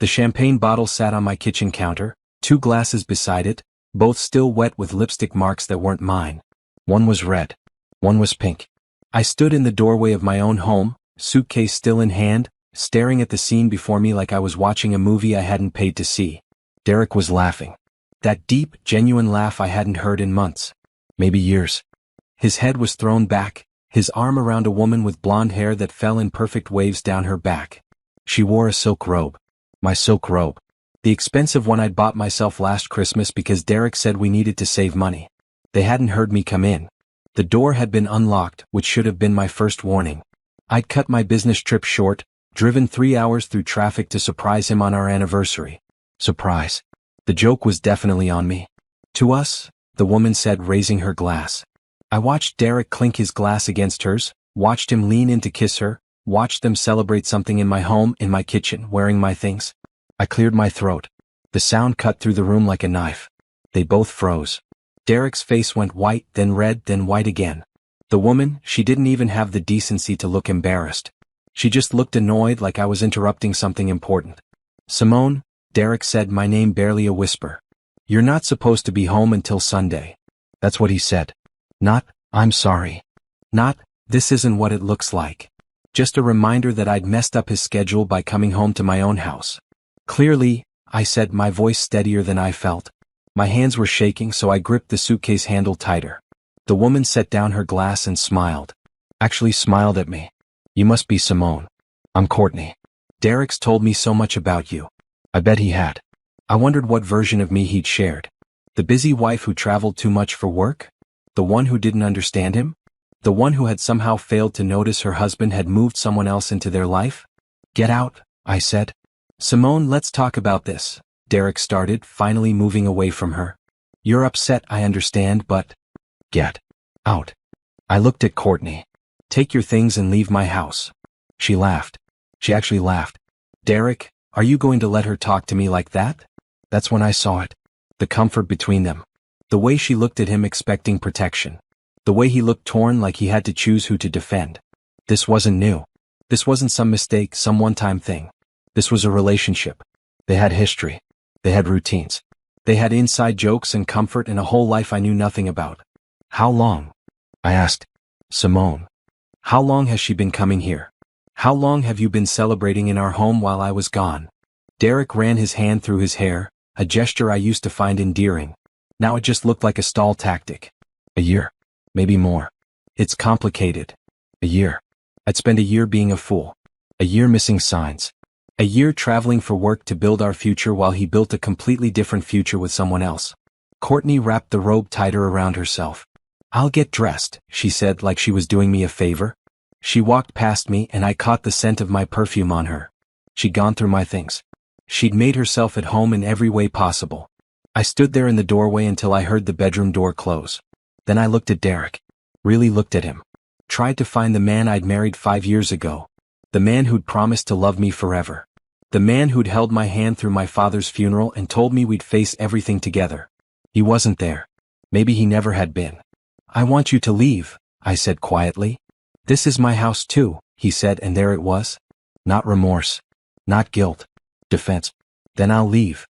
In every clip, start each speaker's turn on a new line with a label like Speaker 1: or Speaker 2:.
Speaker 1: The champagne bottle sat on my kitchen counter, 2 glasses beside it, both still wet with lipstick marks that weren't mine. One was red. One was pink. I stood in the doorway of my own home, suitcase still in hand, staring at the scene before me like I was watching a movie I hadn't paid to see. Derek was laughing. That deep, genuine laugh I hadn't heard in months. Maybe years. His head was thrown back, his arm around a woman with blonde hair that fell in perfect waves down her back. She wore a silk robe. My silk robe. The expensive one I'd bought myself last Christmas because Derek said we needed to save money. They hadn't heard me come in. The door had been unlocked, which should have been my first warning. I'd cut my business trip short, driven 3 hours through traffic to surprise him on our anniversary. Surprise. The joke was definitely on me. To us, the woman said, raising her glass. I watched Derek clink his glass against hers, watched him lean in to kiss her, watched them celebrate something in my home, in my kitchen, wearing my things. I cleared my throat. The sound cut through the room like a knife. They both froze. Derek's face went white, then red, then white again. The woman, she didn't even have the decency to look embarrassed. She just looked annoyed, like I was interrupting something important. Simone, Derek said, my name barely a whisper. You're not supposed to be home until Sunday. That's what he said. Not, I'm sorry. Not, this isn't what it looks like. Just a reminder that I'd messed up his schedule by coming home to my own house. Clearly, I said, my voice steadier than I felt. My hands were shaking, so I gripped the suitcase handle tighter. The woman set down her glass and smiled. Actually smiled at me. You must be Simone. I'm Courtney. Derek's told me so much about you. I bet he had. I wondered what version of me he'd shared. The busy wife who traveled too much for work? The one who didn't understand him? The one who had somehow failed to notice her husband had moved someone else into their life? Get out, I said. Simone, let's talk about this, Derek started, finally moving away from her. You're upset, I understand, but... Get out. I looked at Courtney. Take your things and leave my house. She laughed. She actually laughed. Derek, are you going to let her talk to me like that? That's when I saw it. The comfort between them. The way she looked at him expecting protection. The way he looked torn, like he had to choose who to defend. This wasn't new. This wasn't some mistake, some one-time thing. This was a relationship. They had history. They had routines. They had inside jokes and comfort and a whole life I knew nothing about. How long? I asked. Simone. How long has she been coming here? How long have you been celebrating in our home while I was gone? Derek ran his hand through his hair, a gesture I used to find endearing. Now it just looked like a stall tactic. A year. Maybe more. It's complicated. A year. I'd spent a year being a fool. A year missing signs. A year traveling for work to build our future while he built a completely different future with someone else. Courtney wrapped the robe tighter around herself. I'll get dressed, she said, like she was doing me a favor. She walked past me and I caught the scent of my perfume on her. She'd gone through my things. She'd made herself at home in every way possible. I stood there in the doorway until I heard the bedroom door close. Then I looked at Derek. Really looked at him. Tried to find the man I'd married 5 years ago. The man who'd promised to love me forever. The man who'd held my hand through my father's funeral and told me we'd face everything together. He wasn't there. Maybe he never had been. I want you to leave, I said quietly. This is my house too, he said, and there it was. Not remorse. Not guilt. Defense. Then I'll leave.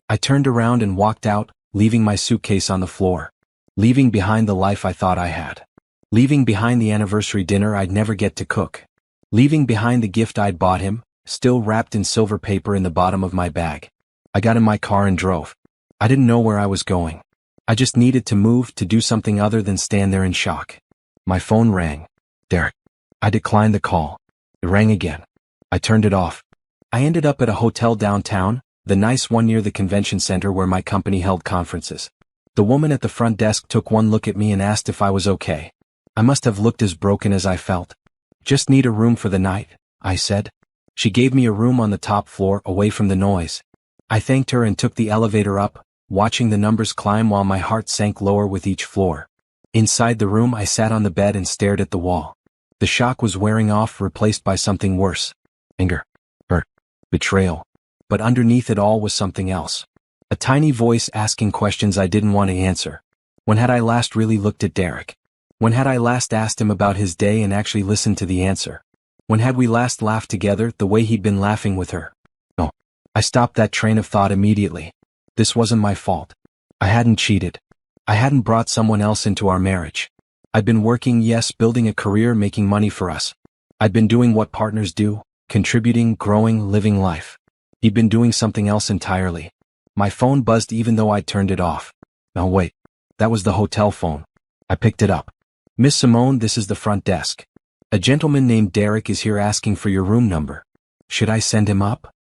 Speaker 1: I turned around and walked out, leaving my suitcase on the floor. Leaving behind the life I thought I had. Leaving behind the anniversary dinner I'd never get to cook. Leaving behind the gift I'd bought him, still wrapped in silver paper in the bottom of my bag. I got in my car and drove. I didn't know where I was going. I just needed to move, to do something other than stand there in shock. My phone rang. Derek. I declined the call. It rang again. I turned it off. I ended up at a hotel downtown, the nice one near the convention center where my company held conferences. The woman at the front desk took one look at me and asked if I was okay. I must have looked as broken as I felt. Just need a room for the night, I said. She gave me a room on the top floor, away from the noise. I thanked her and took the elevator up, watching the numbers climb while my heart sank lower with each floor. Inside the room I sat on the bed and stared at the wall. The shock was wearing off, replaced by something worse. Anger. Hurt. Betrayal. But underneath it all was something else. A tiny voice asking questions I didn't want to answer. When had I last really looked at Derek? When had I last asked him about his day and actually listened to the answer? When had we last laughed together the way he'd been laughing with her? No. I stopped that train of thought immediately. This wasn't my fault. I hadn't cheated. I hadn't brought someone else into our marriage. I'd been working, yes, building a career, making money for us. I'd been doing what partners do, contributing, growing, living life. He'd been doing something else entirely. My phone buzzed even though I'd turned it off. Now wait, that was the hotel phone. I picked it up. Miss Simone, this is the front desk. A gentleman named Derek is here asking for your room number. Should I send him up?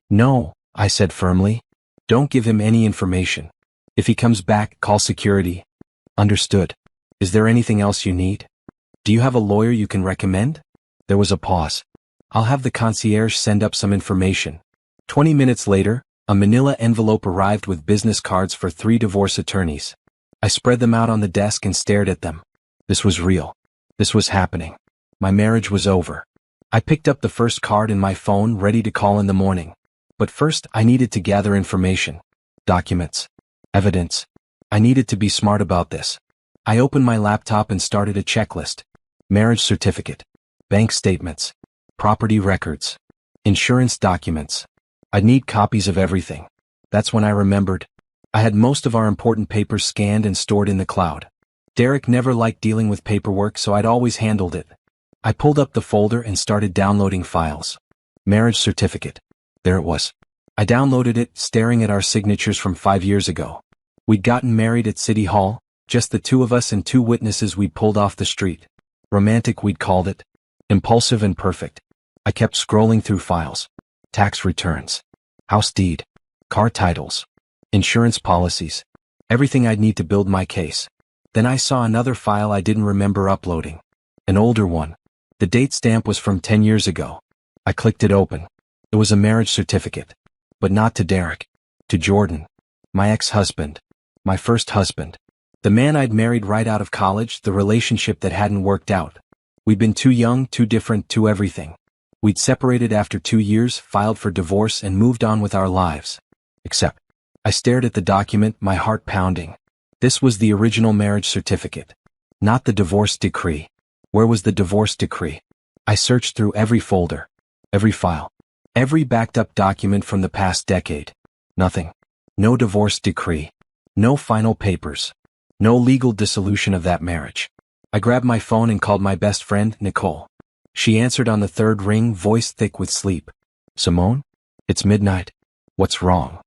Speaker 1: No, I said firmly. Don't give him any information. If he comes back, call security. Understood. Is there anything else you need? Do you have a lawyer you can recommend? There was a pause. I'll have the concierge send up some information. 20 minutes later, a manila envelope arrived with business cards for 3 divorce attorneys. I spread them out on the desk and stared at them. This was real. This was happening. My marriage was over. I picked up the first card in my phone, ready to call in the morning. But first, I needed to gather information. Documents. Evidence. I needed to be smart about this. I opened my laptop and started a checklist. Marriage certificate. Bank statements. Property records. Insurance documents. I'd need copies of everything. That's when I remembered. I had most of our important papers scanned and stored in the cloud. Derek never liked dealing with paperwork, so I'd always handled it. I pulled up the folder and started downloading files. Marriage certificate. There it was. I downloaded it, staring at our signatures from 5 years ago. We'd gotten married at City Hall, just the 2 of us and 2 witnesses we'd pulled off the street. Romantic, we'd called it. Impulsive and perfect. I kept scrolling through files. Tax returns. House deed. Car titles. Insurance policies. Everything I'd need to build my case. Then I saw another file I didn't remember uploading. An older one. The date stamp was from 10 years ago. I clicked it open. It was a marriage certificate. But not to Derek. To Jordan. My ex-husband. My first husband. The man I'd married right out of college, the relationship that hadn't worked out. We'd been too young, too different, too everything. We'd separated after 2 years, filed for divorce, and moved on with our lives. Except, I stared at the document, my heart pounding. This was the original marriage certificate. Not the divorce decree. Where was the divorce decree? I searched through every folder. Every file. Every backed up document from the past decade. Nothing. No divorce decree. No final papers. No legal dissolution of that marriage. I grabbed my phone and called my best friend, Nicole. She answered on the 3rd ring, voice thick with sleep. Simone? It's midnight. What's wrong?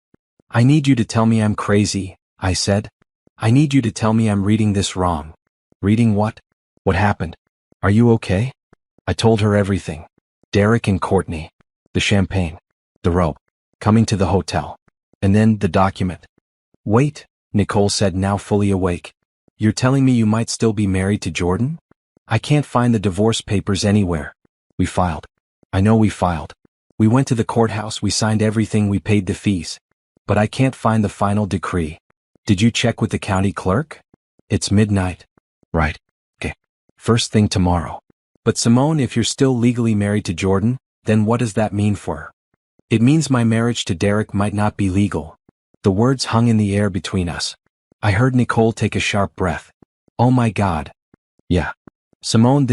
Speaker 1: I need you to tell me I'm crazy, I said. I need you to tell me I'm reading this wrong. Reading what? What happened? Are you okay? I told her everything. Derek and Courtney. The champagne. The rope. Coming to the hotel. And then the document. Wait, Nicole said, now fully awake. You're telling me you might still be married to Jordan? I can't find the divorce papers anywhere. We filed. I know we filed. We went to the courthouse, we signed everything, we paid the fees. But I can't find the final decree. Did you check with the county clerk? It's midnight. Right. Okay. First thing tomorrow. But Simone, if you're still legally married to Jordan, then what does that mean for her? It means my marriage to Derek might not be legal. The words hung in the air between us. I heard Nicole take a sharp breath. Oh my God. Yeah. Simone,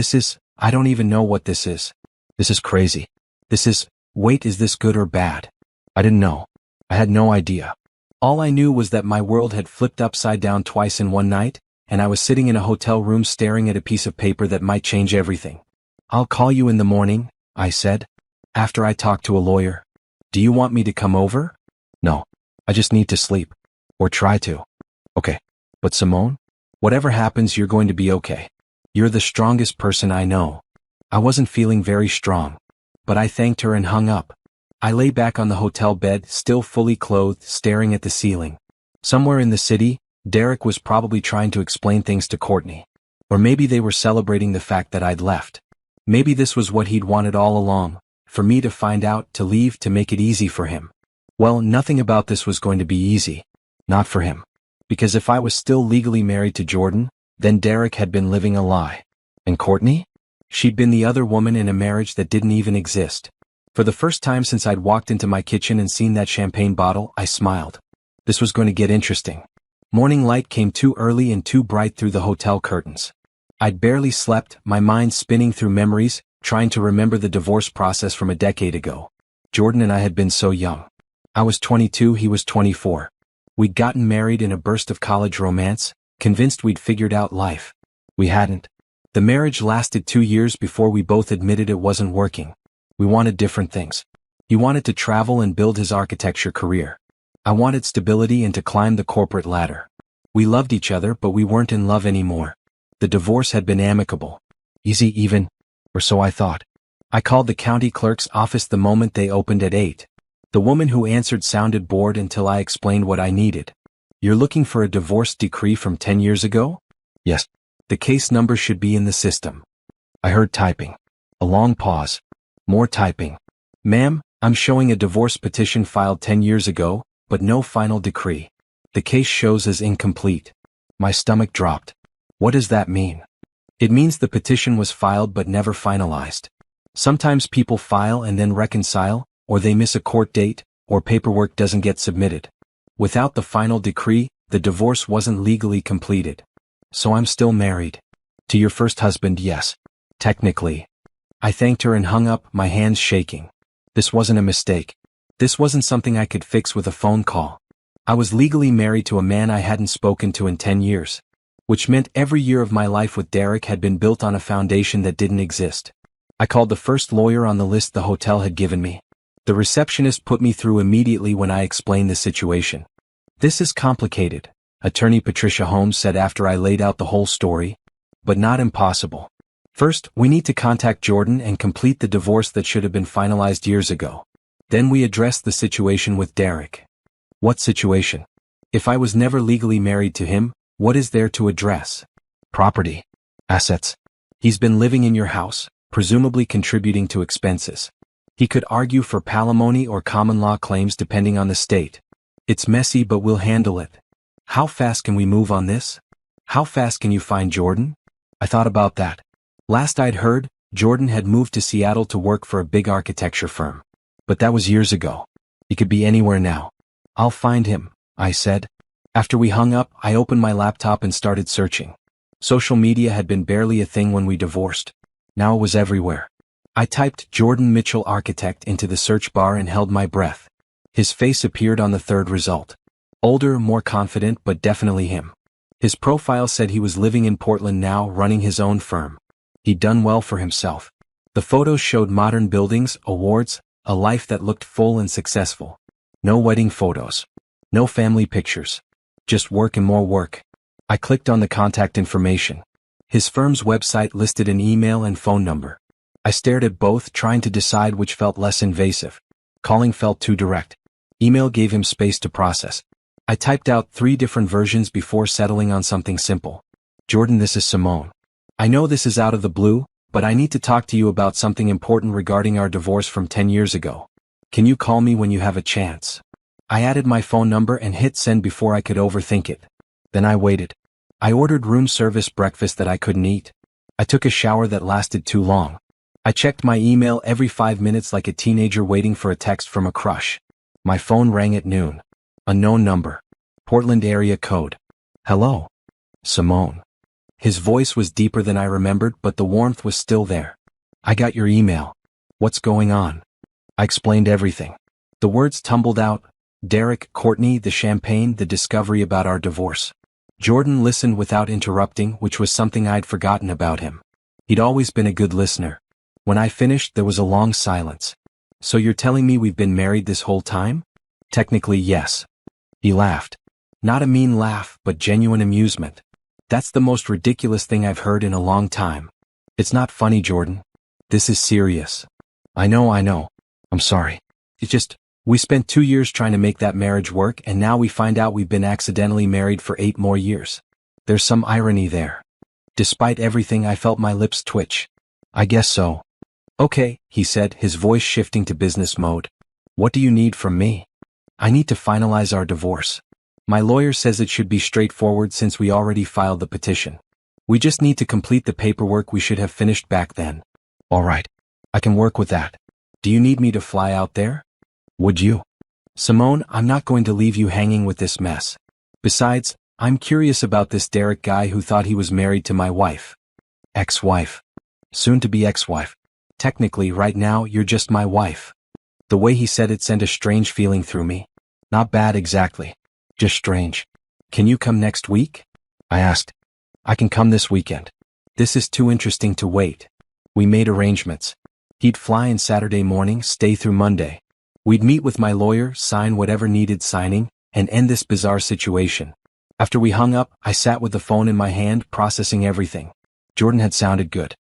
Speaker 1: I don't even know what this is. This is crazy. Wait, is this good or bad? I didn't know. I had no idea. All I knew was that my world had flipped upside down twice in one night, and I was sitting in a hotel room staring at a piece of paper that might change everything. I'll call you in the morning, I said. After I talk to a lawyer. Do you want me to come over? No. I just need to sleep. Or try to. Okay. But Simone? Whatever happens, you're going to be okay. You're the strongest person I know. I wasn't feeling very strong. But I thanked her and hung up. I lay back on the hotel bed, still fully clothed, staring at the ceiling. Somewhere in the city, Derek was probably trying to explain things to Courtney. Or maybe they were celebrating the fact that I'd left. Maybe this was what he'd wanted all along, for me to find out, to leave, to make it easy for him. Well, nothing about this was going to be easy. Not for him. Because if I was still legally married to Jordan, then Derek had been living a lie. And Courtney? She'd been the other woman in a marriage that didn't even exist. For the first time since I'd walked into my kitchen and seen that champagne bottle, I smiled. This was going to get interesting. Morning light came too early and too bright through the hotel curtains. I'd barely slept, my mind spinning through memories, trying to remember the divorce process from a decade ago. Jordan and I had been so young. I was 22, he was 24. We'd gotten married in a burst of college romance, convinced we'd figured out life. We hadn't. The marriage lasted 2 years before we both admitted it wasn't working. We wanted different things. He wanted to travel and build his architecture career. I wanted stability and to climb the corporate ladder. We loved each other, but we weren't in love anymore. The divorce had been amicable. Easy even, or so I thought. I called the county clerk's office the moment they opened at 8. The woman who answered sounded bored until I explained what I needed. You're looking for a divorce decree from 10 years ago? Yes. The case number should be in the system. I heard typing. A long pause. More typing. Ma'am, I'm showing a divorce petition filed 10 years ago, but no final decree. The case shows as incomplete. My stomach dropped. What does that mean? It means the petition was filed but never finalized. Sometimes people file and then reconcile, or they miss a court date, or paperwork doesn't get submitted. Without the final decree, the divorce wasn't legally completed. So I'm still married. To your first husband, yes. Technically. I thanked her and hung up, my hands shaking. This wasn't a mistake. This wasn't something I could fix with a phone call. I was legally married to a man I hadn't spoken to in 10 years. Which meant every year of my life with Derek had been built on a foundation that didn't exist. I called the first lawyer on the list the hotel had given me. The receptionist put me through immediately when I explained the situation. This is complicated, Attorney Patricia Holmes said after I laid out the whole story. But not impossible. First, we need to contact Jordan and complete the divorce that should have been finalized years ago. Then we address the situation with Derek. What situation? If I was never legally married to him, what is there to address? Property. Assets. He's been living in your house, presumably contributing to expenses. He could argue for palimony or common law claims depending on the state. It's messy, but we'll handle it. How fast can we move on this? How fast can you find Jordan? I thought about that. Last I'd heard, Jordan had moved to Seattle to work for a big architecture firm. But that was years ago. He could be anywhere now. I'll find him, I said. After we hung up, I opened my laptop and started searching. Social media had been barely a thing when we divorced. Now it was everywhere. I typed Jordan Mitchell Architect into the search bar and held my breath. His face appeared on the third result. Older, more confident, but definitely him. His profile said he was living in Portland now, running his own firm. He'd done well for himself. The photos showed modern buildings, awards, a life that looked full and successful. No wedding photos. No family pictures. Just work and more work. I clicked on the contact information. His firm's website listed an email and phone number. I stared at both, trying to decide which felt less invasive. Calling felt too direct. Email gave him space to process. I typed out 3 different versions before settling on something simple. Jordan, this is Simone. I know this is out of the blue, but I need to talk to you about something important regarding our divorce from 10 years ago. Can you call me when you have a chance? I added my phone number and hit send before I could overthink it. Then I waited. I ordered room service breakfast that I couldn't eat. I took a shower that lasted too long. I checked my email every 5 minutes like a teenager waiting for a text from a crush. My phone rang at noon. Unknown number. Portland area code. Hello. Simone. His voice was deeper than I remembered, but the warmth was still there. I got your email. What's going on? I explained everything. The words tumbled out. Derek, Courtney, the champagne, the discovery about our divorce. Jordan listened without interrupting, which was something I'd forgotten about him. He'd always been a good listener. When I finished, there was a long silence. So you're telling me we've been married this whole time? Technically, yes. He laughed. Not a mean laugh, but genuine amusement. That's the most ridiculous thing I've heard in a long time. It's not funny, Jordan. This is serious. I know. I'm sorry. It's just, we spent 2 years trying to make that marriage work, and now we find out we've been accidentally married for 8 more years. There's some irony there. Despite everything, I felt my lips twitch. I guess so. Okay, he said, his voice shifting to business mode. What do you need from me? I need to finalize our divorce. My lawyer says it should be straightforward since we already filed the petition. We just need to complete the paperwork we should have finished back then. All right. I can work with that. Do you need me to fly out there? Would you? Simone, I'm not going to leave you hanging with this mess. Besides, I'm curious about this Derek guy who thought he was married to my wife. Ex-wife. Soon to be ex-wife. Technically, right now, you're just my wife. The way he said it sent a strange feeling through me. Not bad exactly. Just strange. Can you come next week? I asked. I can come this weekend. This is too interesting to wait. We made arrangements. He'd fly in Saturday morning, stay through Monday. We'd meet with my lawyer, sign whatever needed signing, and end this bizarre situation. After we hung up, I sat with the phone in my hand, processing everything. Jordan had sounded good.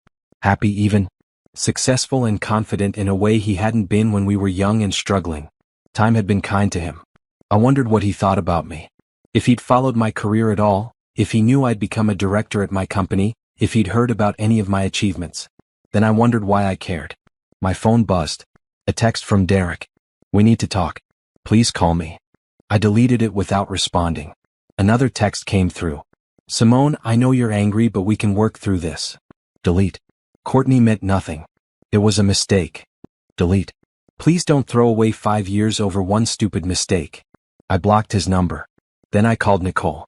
Speaker 1: Happy even. Successful and confident in a way he hadn't been when we were young and struggling. Time had been kind to him. I wondered what he thought about me. If he'd followed my career at all, if he knew I'd become a director at my company, if he'd heard about any of my achievements. Then I wondered why I cared. My phone buzzed. A text from Derek. We need to talk. Please call me. I deleted it without responding. Another text came through. Simone, I know you're angry, but we can work through this. Delete. Courtney meant nothing. It was a mistake. Delete. Please don't throw away 5 years over one stupid mistake. I blocked his number. Then I called Nicole.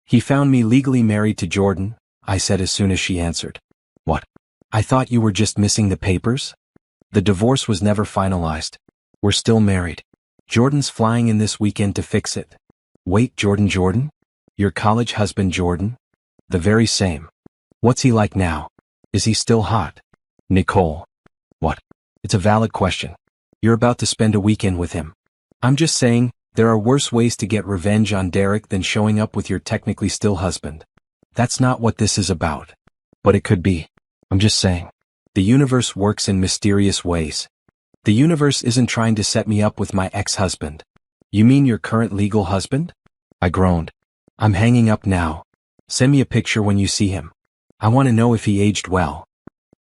Speaker 1: He found me legally married to Jordan, I said as soon as she answered. What? I thought you were just missing the papers? The divorce was never finalized. We're still married. Jordan's flying in this weekend to fix it. Wait, Jordan? Your college husband Jordan? The very same. What's he like now? Is he still hot? Nicole. What? It's a valid question. You're about to spend a weekend with him. I'm just saying, there are worse ways to get revenge on Derek than showing up with your technically still husband. That's not what this is about. But it could be. I'm just saying. The universe works in mysterious ways. The universe isn't trying to set me up with my ex-husband. You mean your current legal husband? I groaned. I'm hanging up now. Send me a picture when you see him. I want to know if he aged well.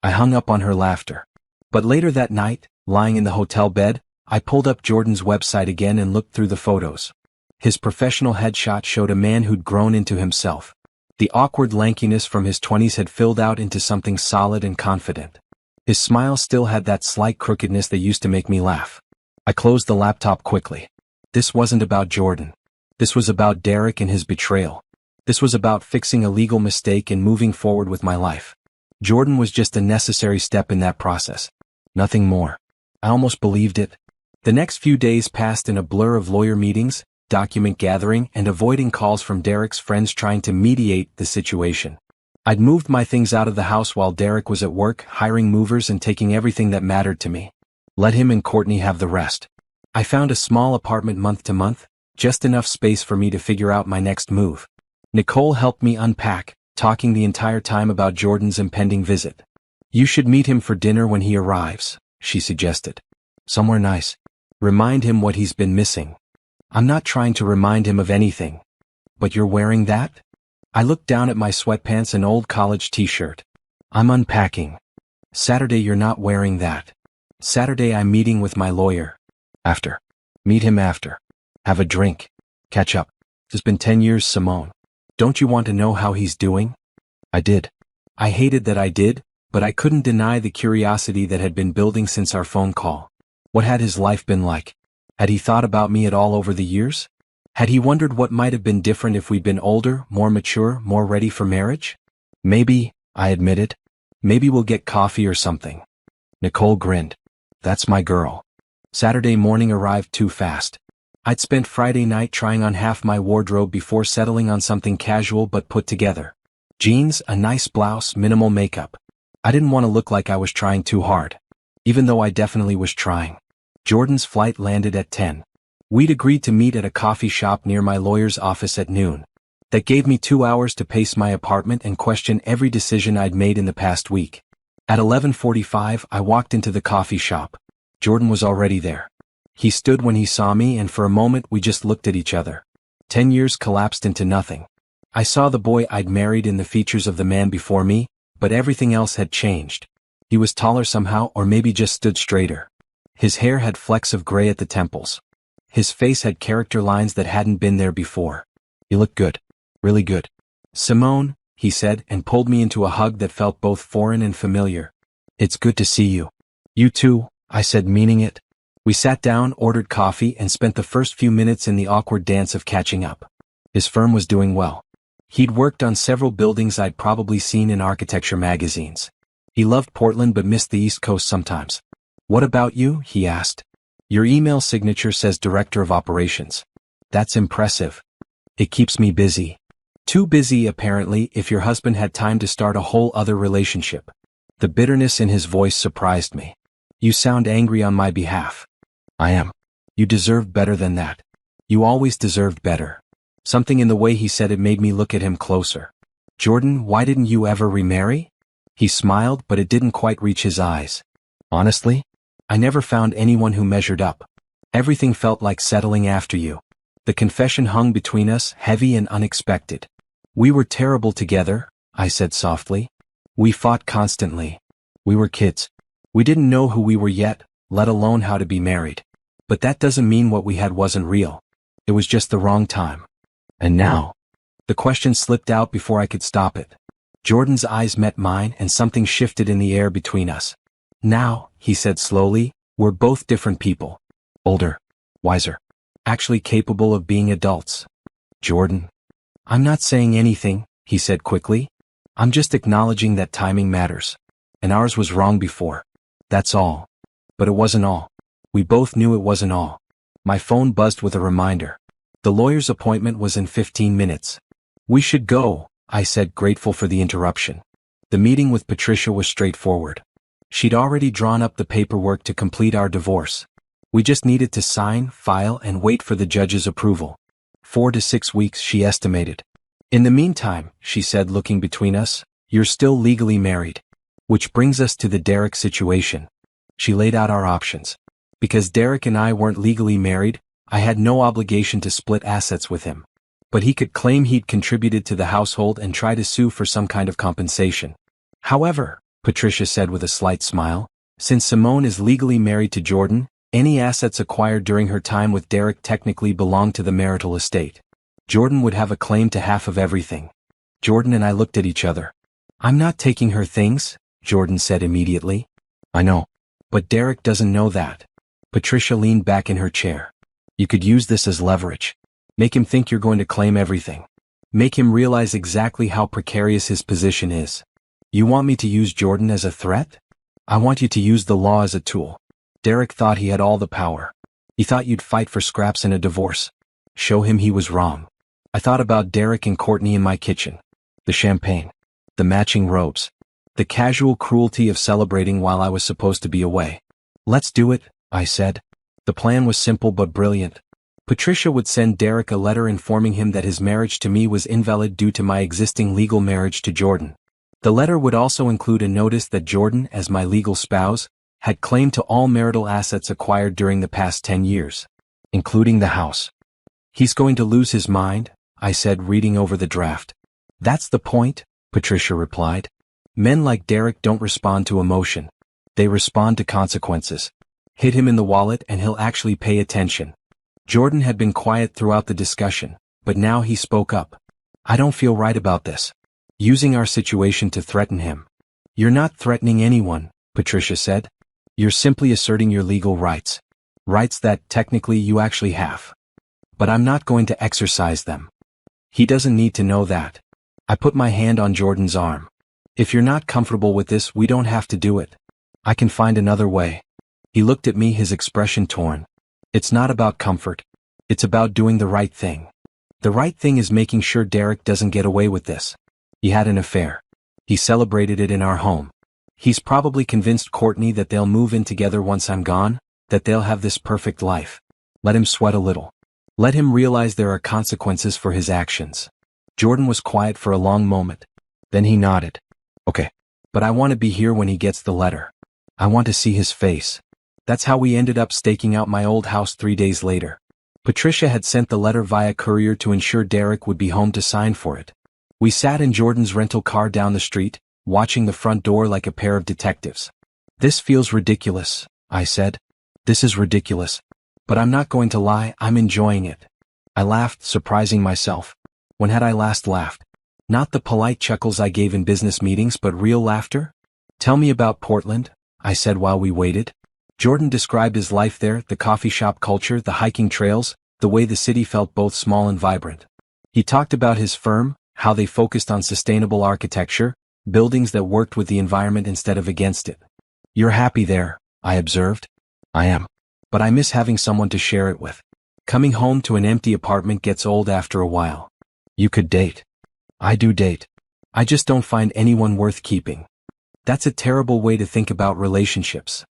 Speaker 1: I hung up on her laughter. But later that night, lying in the hotel bed, I pulled up Jordan's website again and looked through the photos. His professional headshot showed a man who'd grown into himself. The awkward lankiness from his 20s had filled out into something solid and confident. His smile still had that slight crookedness that used to make me laugh. I closed the laptop quickly. This wasn't about Jordan. This was about Derek and his betrayal. This was about fixing a legal mistake and moving forward with my life. Jordan was just a necessary step in that process. Nothing more. I almost believed it. The next few days passed in a blur of lawyer meetings, document gathering, and avoiding calls from Derek's friends trying to mediate the situation. I'd moved my things out of the house while Derek was at work, hiring movers and taking everything that mattered to me. Let him and Courtney have the rest. I found a small apartment month to month, just enough space for me to figure out my next move. Nicole helped me unpack, talking the entire time about Jordan's impending visit. You should meet him for dinner when he arrives, she suggested. Somewhere nice. Remind him what he's been missing. I'm not trying to remind him of anything. But you're wearing that? I looked down at my sweatpants and old college t-shirt. I'm unpacking. Saturday you're not wearing that. Saturday I'm meeting with my lawyer. After. Meet him after. Have a drink. Catch up. It's been 10 years, Simone. Don't you want to know how he's doing? I did. I hated that I did, but I couldn't deny the curiosity that had been building since our phone call. What had his life been like? Had he thought about me at all over the years? Had he wondered what might have been different if we'd been older, more mature, more ready for marriage? Maybe, I admitted. Maybe we'll get coffee or something. Nicole grinned. That's my girl. Saturday morning arrived too fast. I'd spent Friday night trying on half my wardrobe before settling on something casual but put together. Jeans, a nice blouse, minimal makeup. I didn't want to look like I was trying too hard. Even though I definitely was trying. Jordan's flight landed at 10. We'd agreed to meet at a coffee shop near my lawyer's office at noon. That gave me 2 hours to pace my apartment and question every decision I'd made in the past week. At 11:45, I walked into the coffee shop. Jordan was already there. He stood when he saw me, and for a moment we just looked at each other. 10 years collapsed into nothing. I saw the boy I'd married in the features of the man before me, but everything else had changed. He was taller somehow, or maybe just stood straighter. His hair had flecks of gray at the temples. His face had character lines that hadn't been there before. You look good. Really good. Simone, he said, and pulled me into a hug that felt both foreign and familiar. It's good to see you. You too, I said, meaning it. We sat down, ordered coffee, and spent the first few minutes in the awkward dance of catching up. His firm was doing well. He'd worked on several buildings I'd probably seen in architecture magazines. He loved Portland but missed the East Coast sometimes. What about you? He asked. Your email signature says Director of Operations. That's impressive. It keeps me busy. Too busy, apparently, if your husband had time to start a whole other relationship. The bitterness in his voice surprised me. You sound angry on my behalf. I am. You deserve better than that. You always deserved better. Something in the way he said it made me look at him closer. Jordan, why didn't you ever remarry? He smiled, but it didn't quite reach his eyes. Honestly, I never found anyone who measured up. Everything felt like settling after you. The confession hung between us, heavy and unexpected. We were terrible together, I said softly. We fought constantly. We were kids. We didn't know who we were yet, let alone how to be married. But that doesn't mean what we had wasn't real. It was just the wrong time. And now? The question slipped out before I could stop it. Jordan's eyes met mine and something shifted in the air between us. Now, he said slowly, we're both different people. Older. Wiser. Actually capable of being adults. Jordan. I'm not saying anything, he said quickly. I'm just acknowledging that timing matters. And ours was wrong before. That's all. But it wasn't all. We both knew it wasn't all. My phone buzzed with a reminder. The lawyer's appointment was in 15 minutes. We should go, I said, grateful for the interruption. The meeting with Patricia was straightforward. She'd already drawn up the paperwork to complete our divorce. We just needed to sign, file, and wait for the judge's approval. 4 to 6 weeks, she estimated. In the meantime, she said, looking between us, you're still legally married. Which brings us to the Derek situation. She laid out our options. Because Derek and I weren't legally married, I had no obligation to split assets with him. But he could claim he'd contributed to the household and try to sue for some kind of compensation. However, Patricia said with a slight smile, since Simone is legally married to Jordan, any assets acquired during her time with Derek technically belong to the marital estate. Jordan would have a claim to half of everything. Jordan and I looked at each other. I'm not taking her things, Jordan said immediately. I know. But Derek doesn't know that. Patricia leaned back in her chair. You could use this as leverage. Make him think you're going to claim everything. Make him realize exactly how precarious his position is. You want me to use Jordan as a threat? I want you to use the law as a tool. Derek thought he had all the power. He thought you'd fight for scraps in a divorce. Show him he was wrong. I thought about Derek and Courtney in my kitchen. The champagne. The matching robes. The casual cruelty of celebrating while I was supposed to be away. Let's do it, I said. The plan was simple but brilliant. Patricia would send Derek a letter informing him that his marriage to me was invalid due to my existing legal marriage to Jordan. The letter would also include a notice that Jordan, as my legal spouse, had claim to all marital assets acquired during the past 10 years, including the house. He's going to lose his mind, I said, reading over the draft. That's the point, Patricia replied. Men like Derek don't respond to emotion. They respond to consequences. Hit him in the wallet and he'll actually pay attention. Jordan had been quiet throughout the discussion, but now he spoke up. I don't feel right about this. Using our situation to threaten him. You're not threatening anyone, Patricia said. You're simply asserting your legal rights. Rights that, technically, you actually have. But I'm not going to exercise them. He doesn't need to know that. I put my hand on Jordan's arm. If you're not comfortable with this, we don't have to do it. I can find another way. He looked at me, his expression torn. It's not about comfort. It's about doing the right thing. The right thing is making sure Derek doesn't get away with this. He had an affair. He celebrated it in our home. He's probably convinced Courtney that they'll move in together once I'm gone, that they'll have this perfect life. Let him sweat a little. Let him realize there are consequences for his actions. Jordan was quiet for a long moment. Then he nodded. Okay. But I want to be here when he gets the letter. I want to see his face. That's how we ended up staking out my old house 3 days later. Patricia had sent the letter via courier to ensure Derek would be home to sign for it. We sat in Jordan's rental car down the street, watching the front door like a pair of detectives. This feels ridiculous, I said. This is ridiculous. But I'm not going to lie, I'm enjoying it. I laughed, surprising myself. When had I last laughed? Not the polite chuckles I gave in business meetings, but real laughter? Tell me about Portland, I said while we waited. Jordan described his life there, the coffee shop culture, the hiking trails, the way the city felt both small and vibrant. He talked about his firm, how they focused on sustainable architecture, buildings that worked with the environment instead of against it. You're happy there, I observed. I am. but I miss having someone to share it with. Coming home to an empty apartment gets old after a while. You could date. I do date. I just don't find anyone worth keeping. That's a terrible way to think about relationships.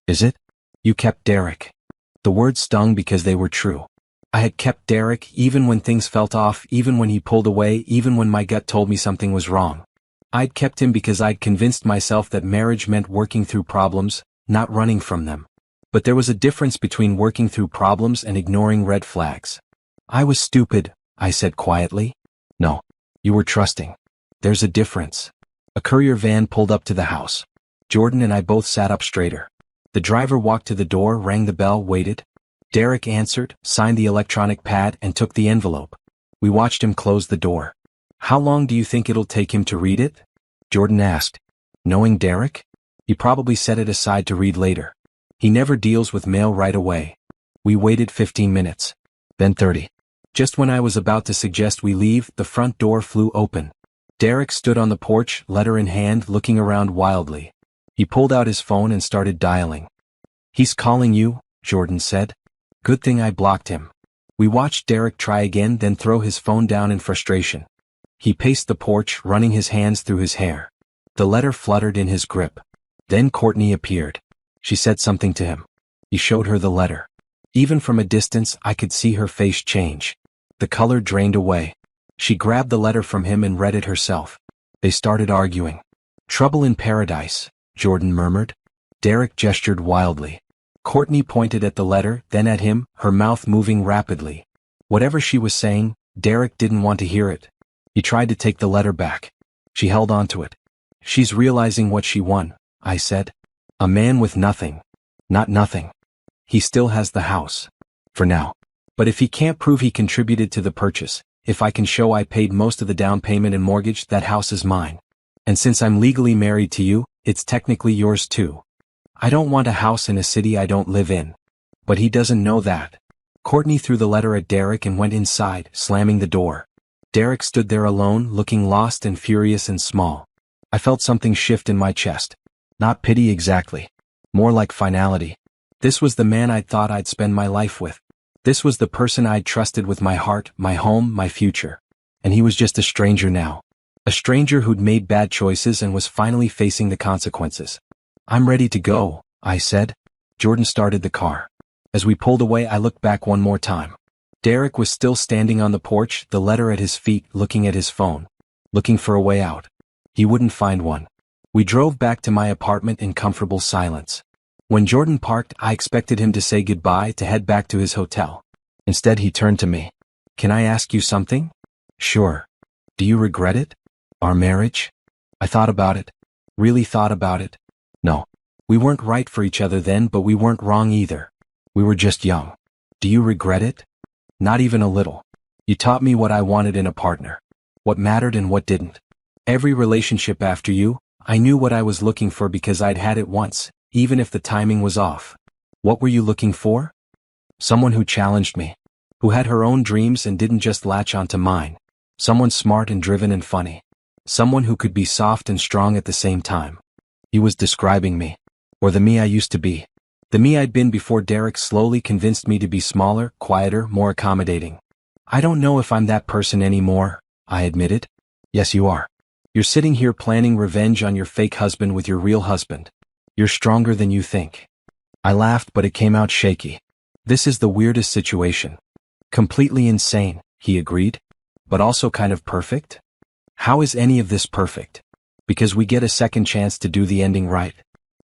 Speaker 1: Is it? You kept Derek. The words stung because they were true. I had kept Derek even when things felt off, even when he pulled away, even when my gut told me something was wrong. I'd kept him because I'd convinced myself that marriage meant working through problems, not running from them. But there was a difference between working through problems and ignoring red flags. I was stupid, I said quietly. No. You were trusting. There's a difference. A courier van pulled up to the house. Jordan and I both sat up straighter. The driver walked to the door, rang the bell, waited. Derek answered, signed the electronic pad, and took the envelope. We watched him close the door. How long do you think it'll take him to read it? Jordan asked. Knowing Derek? He probably set it aside to read later. He never deals with mail right away. We waited 15 minutes. Then 30. Just when I was about to suggest we leave, the front door flew open. Derek stood on the porch, letter in hand, looking around wildly. He pulled out his phone and started dialing. He's calling you, Jordan said. Good thing I blocked him. We watched Derek try again, then throw his phone down in frustration. He paced the porch, running his hands through his hair. The letter fluttered in his grip. Then Courtney appeared. She said something to him. He showed her the letter. Even from a distance, I could see her face change. The color drained away. She grabbed the letter from him and read it herself. They started arguing. Trouble in paradise, Jordan murmured. Derek gestured wildly. Courtney pointed at the letter, then at him, her mouth moving rapidly. Whatever she was saying, Derek didn't want to hear it. He tried to take the letter back. She held on to it. She's realizing what she won, I said. A man with nothing. Not nothing. He still has the house. For now. But if he can't prove he contributed to the purchase, if I can show I paid most of the down payment and mortgage, that house is mine. And since I'm legally married to you, it's technically yours too. I don't want a house in a city I don't live in. But he doesn't know that. Courtney threw the letter at Derek and went inside, slamming the door. Derek stood there alone, looking lost and furious and small. I felt something shift in my chest. Not pity exactly. More like finality. This was the man I'd thought I'd spend my life with. This was the person I'd trusted with my heart, my home, my future. And he was just a stranger now. A stranger who'd made bad choices and was finally facing the consequences. I'm ready to go, I said. Jordan started the car. As we pulled away, I looked back one more time. Derek was still standing on the porch, the letter at his feet, looking at his phone. Looking for a way out. He wouldn't find one. We drove back to my apartment in comfortable silence. When Jordan parked, I expected him to say goodbye, to head back to his hotel. Instead, he turned to me. Can I ask you something? Sure. Do you regret it? Our marriage? I thought about it. Really thought about it. No. We weren't right for each other then, but we weren't wrong either. We were just young. Do you regret it? Not even a little. You taught me what I wanted in a partner. What mattered and what didn't. Every relationship after you, I knew what I was looking for because I'd had it once, even if the timing was off. What were you looking for? Someone who challenged me. Who had her own dreams and didn't just latch onto mine. Someone smart and driven and funny. Someone who could be soft and strong at the same time. He was describing me. Or the me I used to be. The me I'd been before Derek slowly convinced me to be smaller, quieter, more accommodating. I don't know if I'm that person anymore, I admitted. Yes, you are. You're sitting here planning revenge on your fake husband with your real husband. You're stronger than you think. I laughed, but it came out shaky. This is the weirdest situation. Completely insane, he agreed. But also kind of perfect? How is any of this perfect? Because we get a second chance to do the ending right.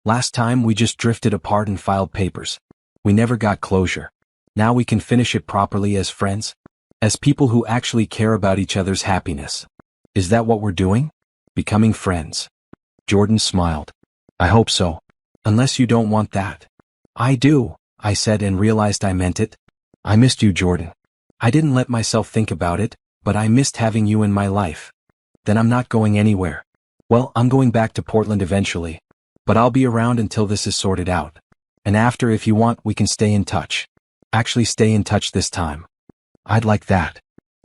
Speaker 1: Last time we just drifted apart and filed papers. We never got closure. Now we can finish it properly as friends. As people who actually care about each other's happiness. Is that what we're doing? Becoming friends. Jordan smiled. I hope so. Unless you don't want that. I do, I said and realized I meant it. I missed you, Jordan. I didn't let myself think about it, but I missed having you in my life. Then I'm not going anywhere. Well, I'm going back to Portland eventually. But I'll be around until this is sorted out. And after, if you want, we can stay in touch. Actually stay in touch this time. I'd like that.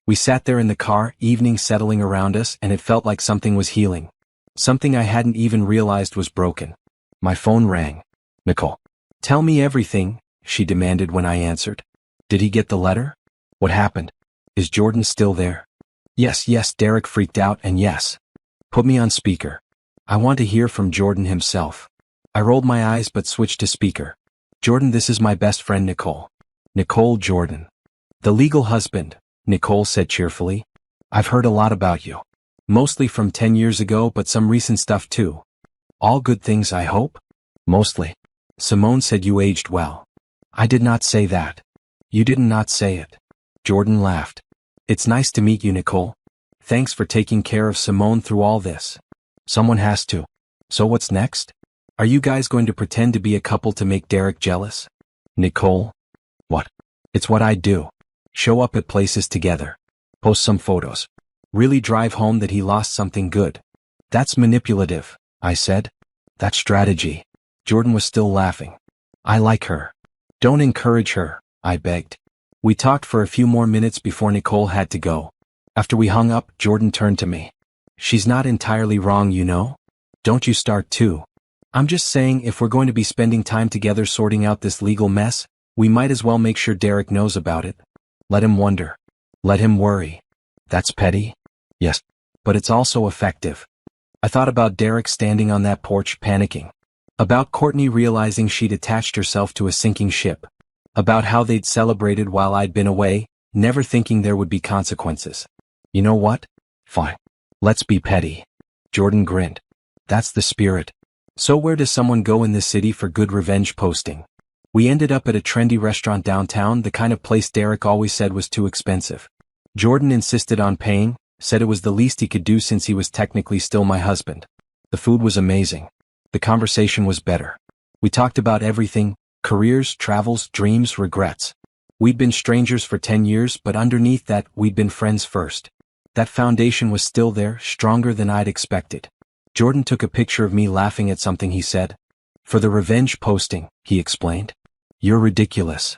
Speaker 1: We sat there in the car, evening settling around us, and it felt like something was healing. Something I hadn't even realized was broken. My phone rang. Nicole. Tell me everything, she demanded when I answered. Did he get the letter? What happened? Is Jordan still there? Yes, Derek freaked out, and yes. Put me on speaker. I want to hear from Jordan himself. I rolled my eyes but switched to speaker. Jordan, this is my best friend Nicole. Nicole Jordan. The legal husband, Nicole said cheerfully. I've heard a lot about you. Mostly from 10 years ago, but some recent stuff too. All good things, I hope? Mostly. Simone said you aged well. I did not say that. You did not say it. Jordan laughed. It's nice to meet you, Nicole. Thanks for taking care of Simone through all this. Someone has to. So what's next? Are you guys going to pretend to be a couple to make Derek jealous? Nicole? What? It's what I do. Show up at places together. Post some photos. Really drive home that he lost something good. That's manipulative, I said. That's strategy. Jordan was still laughing. I like her. Don't encourage her, I begged. We talked for a few more minutes before Nicole had to go. After we hung up, Jordan turned to me. She's not entirely wrong, you know? Don't you start too. I'm just saying, if we're going to be spending time together sorting out this legal mess, we might as well make sure Derek knows about it. Let him wonder. Let him worry. That's petty? Yes. But it's also effective. I thought about Derek standing on that porch panicking. About Courtney realizing she'd attached herself to a sinking ship. About how they'd celebrated while I'd been away, never thinking there would be consequences. You know what? Fine. Let's be petty. Jordan grinned. That's the spirit. So where does someone go in this city for good revenge posting? We ended up at a trendy restaurant downtown, the kind of place Derek always said was too expensive. Jordan insisted on paying, said it was the least he could do since he was technically still my husband. The food was amazing. The conversation was better. We talked about everything, careers, travels, dreams, regrets. We'd been strangers for 10 years, but underneath that, we'd been friends first. That foundation was still there, stronger than I'd expected. Jordan took a picture of me laughing at something he said. For the revenge posting, he explained. You're ridiculous.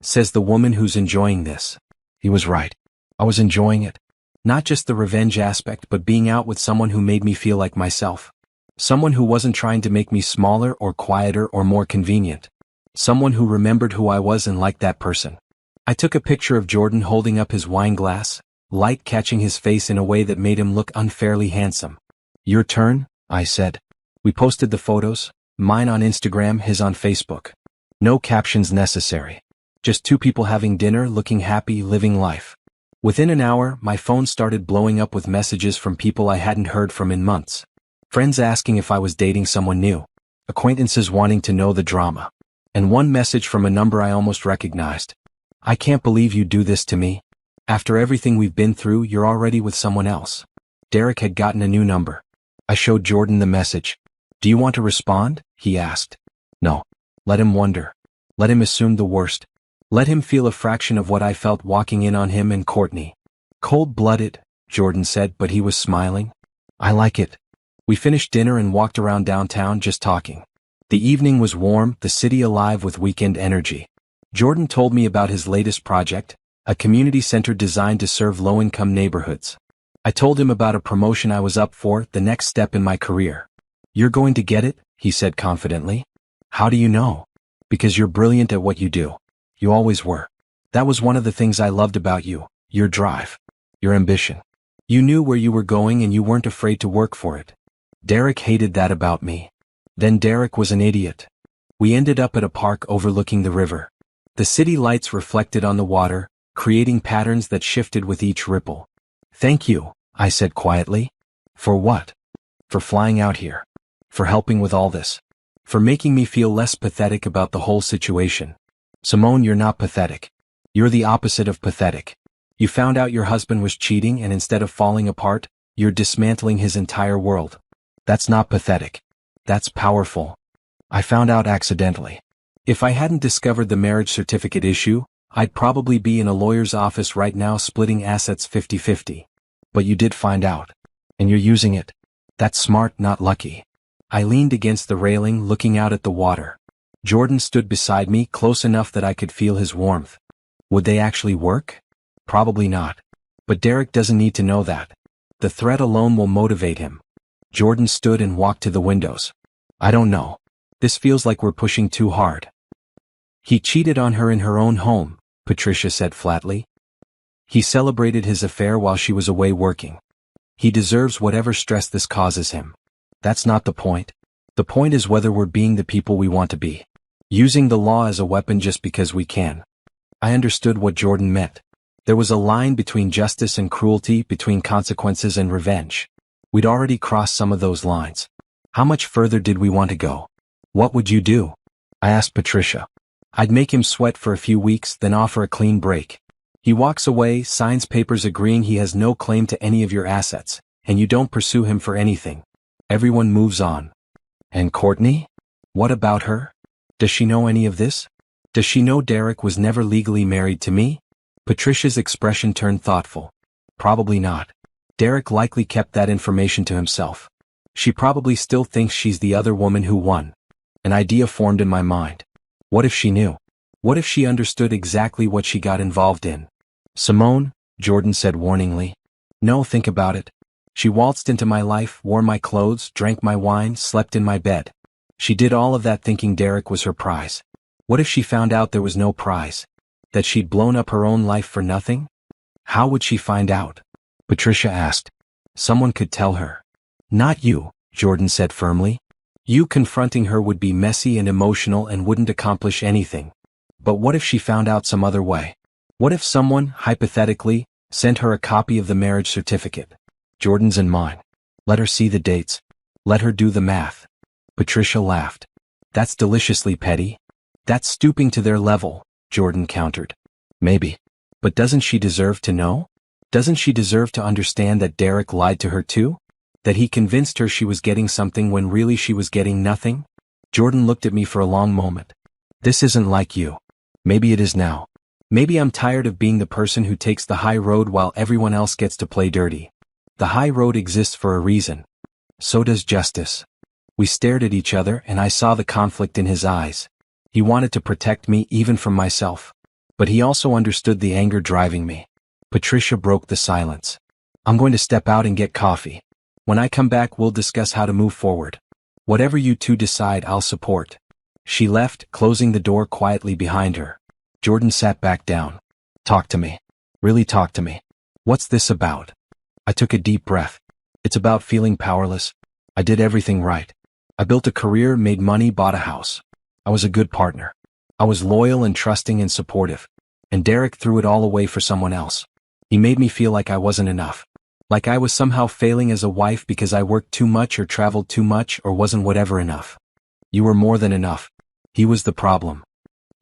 Speaker 1: Says the woman who's enjoying this. He was right. I was enjoying it. Not just the revenge aspect, but being out with someone who made me feel like myself. Someone who wasn't trying to make me smaller or quieter or more convenient. Someone who remembered who I was and liked that person. I took a picture of Jordan holding up his wine glass, light catching his face in a way that made him look unfairly handsome. Your turn, I said. We posted the photos, mine on Instagram, his on Facebook. No captions necessary. Just two people having dinner, looking happy, living life. Within an hour, my phone started blowing up with messages from people I hadn't heard from in months. Friends asking if I was dating someone new. Acquaintances wanting to know the drama. And one message from a number I almost recognized. I can't believe you do this to me. After everything we've been through, you're already with someone else. Derek had gotten a new number. I showed Jordan the message. Do you want to respond? He asked. No. Let him wonder. Let him assume the worst. Let him feel a fraction of what I felt walking in on him and Courtney. Cold-blooded, Jordan said, but he was smiling. I like it. We finished dinner and walked around downtown just talking. The evening was warm, the city alive with weekend energy. Jordan told me about his latest project, a community center designed to serve low-income neighborhoods. I told him about a promotion I was up for, the next step in my career. You're going to get it, he said confidently. How do you know? Because you're brilliant at what you do. You always were. That was one of the things I loved about you, your drive, your ambition. You knew where you were going and you weren't afraid to work for it. Derek hated that about me. Then Derek was an idiot. We ended up at a park overlooking the river. The city lights reflected on the water, creating patterns that shifted with each ripple. Thank you, I said quietly. For what? For flying out here. For helping with all this. For making me feel less pathetic about the whole situation. Simone, you're not pathetic. You're the opposite of pathetic. You found out your husband was cheating and instead of falling apart, you're dismantling his entire world. That's not pathetic. That's powerful. I found out accidentally. If I hadn't discovered the marriage certificate issue, I'd probably be in a lawyer's office right now splitting assets 50-50. But you did find out. And you're using it. That's smart, not lucky. I leaned against the railing, looking out at the water. Jordan stood beside me, close enough that I could feel his warmth. Would they actually work? Probably not. But Derek doesn't need to know that. The threat alone will motivate him. Jordan stood and walked to the windows. I don't know. This feels like we're pushing too hard. He cheated on her in her own home, Patricia said flatly. He celebrated his affair while she was away working. He deserves whatever stress this causes him. That's not the point. The point is whether we're being the people we want to be. Using the law as a weapon just because we can. I understood what Jordan meant. There was a line between justice and cruelty, between consequences and revenge. We'd already crossed some of those lines. How much further did we want to go? What would you do? I asked Patricia. I'd make him sweat for a few weeks, then offer a clean break. He walks away, signs papers agreeing he has no claim to any of your assets, and you don't pursue him for anything. Everyone moves on. And Courtney? What about her? Does she know any of this? Does she know Derek was never legally married to me? Patricia's expression turned thoughtful. Probably not. Derek likely kept that information to himself. She probably still thinks she's the other woman who won. An idea formed in my mind. What if she knew? What if she understood exactly what she got involved in? Simone, Jordan said warningly. No, think about it. She waltzed into my life, wore my clothes, drank my wine, slept in my bed. She did all of that thinking Derek was her prize. What if she found out there was no prize? That she'd blown up her own life for nothing? How would she find out? Patricia asked. Someone could tell her. Not you, Jordan said firmly. You confronting her would be messy and emotional and wouldn't accomplish anything. But what if she found out some other way? What if someone, hypothetically, sent her a copy of the marriage certificate? Jordan's and mine. Let her see the dates. Let her do the math. Patricia laughed. That's deliciously petty. That's stooping to their level, Jordan countered. Maybe. But doesn't she deserve to know? Doesn't she deserve to understand that Derek lied to her too? That he convinced her she was getting something when really she was getting nothing? Jordan looked at me for a long moment. This isn't like you. Maybe it is now. Maybe I'm tired of being the person who takes the high road while everyone else gets to play dirty. The high road exists for a reason. So does justice. We stared at each other and I saw the conflict in his eyes. He wanted to protect me even from myself. But he also understood the anger driving me. Patricia broke the silence. I'm going to step out and get coffee. When I come back, we'll discuss how to move forward. Whatever you two decide, I'll support. She left, closing the door quietly behind her. Jordan sat back down. Talk to me. Really talk to me. What's this about? I took a deep breath. It's about feeling powerless. I did everything right. I built a career, made money, bought a house. I was a good partner. I was loyal and trusting and supportive. And Derek threw it all away for someone else. He made me feel like I wasn't enough. Like I was somehow failing as a wife because I worked too much or traveled too much or wasn't whatever enough. You were more than enough. He was the problem.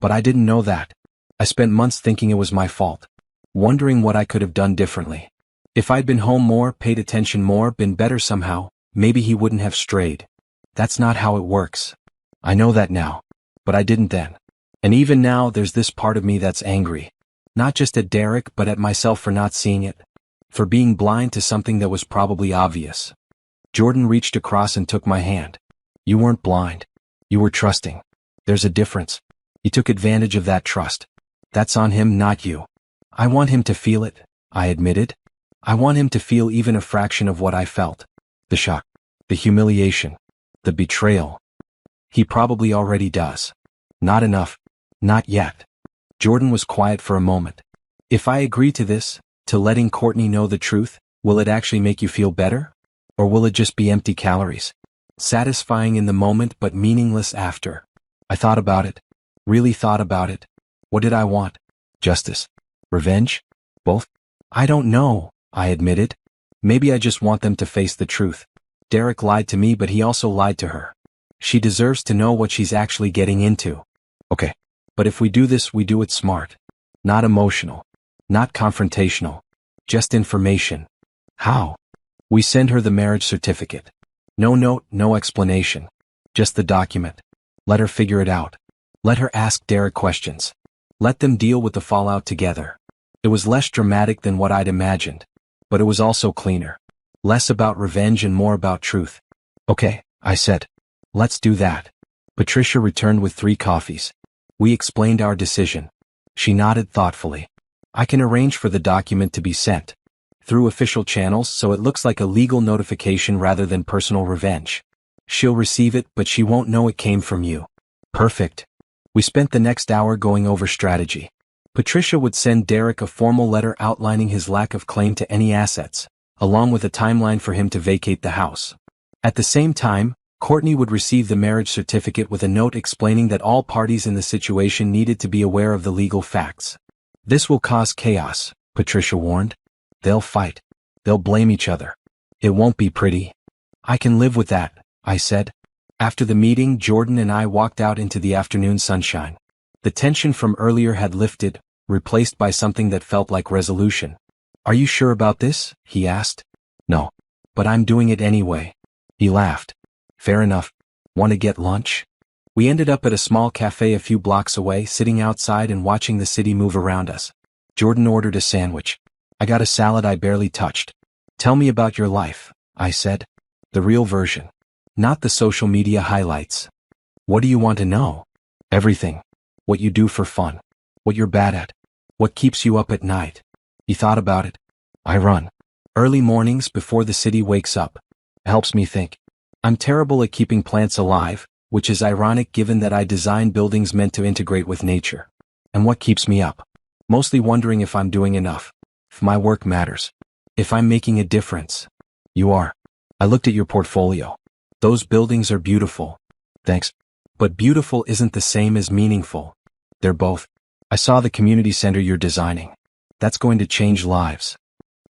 Speaker 1: But I didn't know that. I spent months thinking it was my fault. Wondering what I could have done differently. If I'd been home more, paid attention more, been better somehow, maybe he wouldn't have strayed. That's not how it works. I know that now. But I didn't then. And even now there's this part of me that's angry. Not just at Derek but at myself for not seeing it. For being blind to something that was probably obvious. Jordan reached across and took my hand. You weren't blind. You were trusting. There's a difference. He took advantage of that trust. That's on him, not you. I want him to feel it, I admitted. I want him to feel even a fraction of what I felt. The shock. The humiliation. The betrayal. He probably already does. Not enough. Not yet. Jordan was quiet for a moment. If I agree to this, to letting Courtney know the truth, will it actually make you feel better? Or will it just be empty calories? Satisfying in the moment but meaningless after. I thought about it. Really thought about it. What did I want? Justice? Revenge? Both? I don't know, I admitted. Maybe I just want them to face the truth. Derek lied to me but he also lied to her. She deserves to know what she's actually getting into. Okay. But if we do this, we do it smart. Not emotional. Not confrontational. Just information. How? We send her the marriage certificate. No note, no explanation. Just the document. Let her figure it out. Let her ask Derek questions. Let them deal with the fallout together. It was less dramatic than what I'd imagined. But it was also cleaner. Less about revenge and more about truth. Okay, I said. Let's do that. Patricia returned with 3 coffees. We explained our decision. She nodded thoughtfully. I can arrange for the document to be sent through official channels so it looks like a legal notification rather than personal revenge. She'll receive it but she won't know it came from you. Perfect. We spent the next hour going over strategy. Patricia would send Derek a formal letter outlining his lack of claim to any assets, along with a timeline for him to vacate the house. At the same time, Courtney would receive the marriage certificate with a note explaining that all parties in the situation needed to be aware of the legal facts. This will cause chaos, Patricia warned. They'll fight. They'll blame each other. It won't be pretty. I can live with that, I said. After the meeting, Jordan and I walked out into the afternoon sunshine. The tension from earlier had lifted, replaced by something that felt like resolution. Are you sure about this? He asked. No. But I'm doing it anyway. He laughed. Fair enough. Want to get lunch? We ended up at a small cafe a few blocks away, sitting outside and watching the city move around us. Jordan ordered a sandwich. I got a salad I barely touched. Tell me about your life, I said. The real version. Not the social media highlights. What do you want to know? Everything. What you do for fun. What you're bad at. What keeps you up at night. He thought about it. I run. Early mornings before the city wakes up. Helps me think. I'm terrible at keeping plants alive, which is ironic given that I design buildings meant to integrate with nature. And what keeps me up? Mostly wondering if I'm doing enough. If my work matters. If I'm making a difference. You are. I looked at your portfolio. Those buildings are beautiful. Thanks. But beautiful isn't the same as meaningful. They're both. I saw the community center you're designing. That's going to change lives.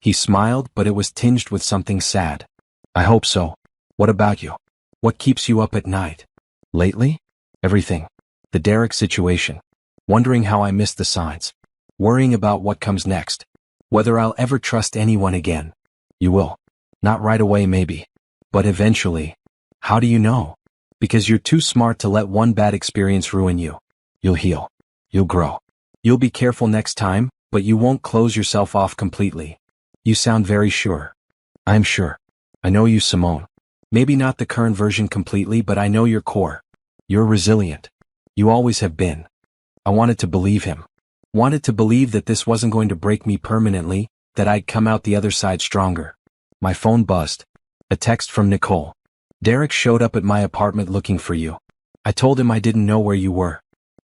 Speaker 1: He smiled, but it was tinged with something sad. I hope so. What about you? What keeps you up at night? Lately? Everything. The Derek situation. Wondering how I missed the signs. Worrying about what comes next. Whether I'll ever trust anyone again. You will. Not right away maybe. But eventually. How do you know? Because you're too smart to let one bad experience ruin you. You'll heal. You'll grow. You'll be careful next time, but you won't close yourself off completely. You sound very sure. I'm sure. I know you, Simone. Maybe not the current version completely, but I know your core. You're resilient. You always have been. I wanted to believe him. Wanted to believe that this wasn't going to break me permanently, that I'd come out the other side stronger. My phone buzzed. A text from Nicole. Derek showed up at my apartment looking for you. I told him I didn't know where you were.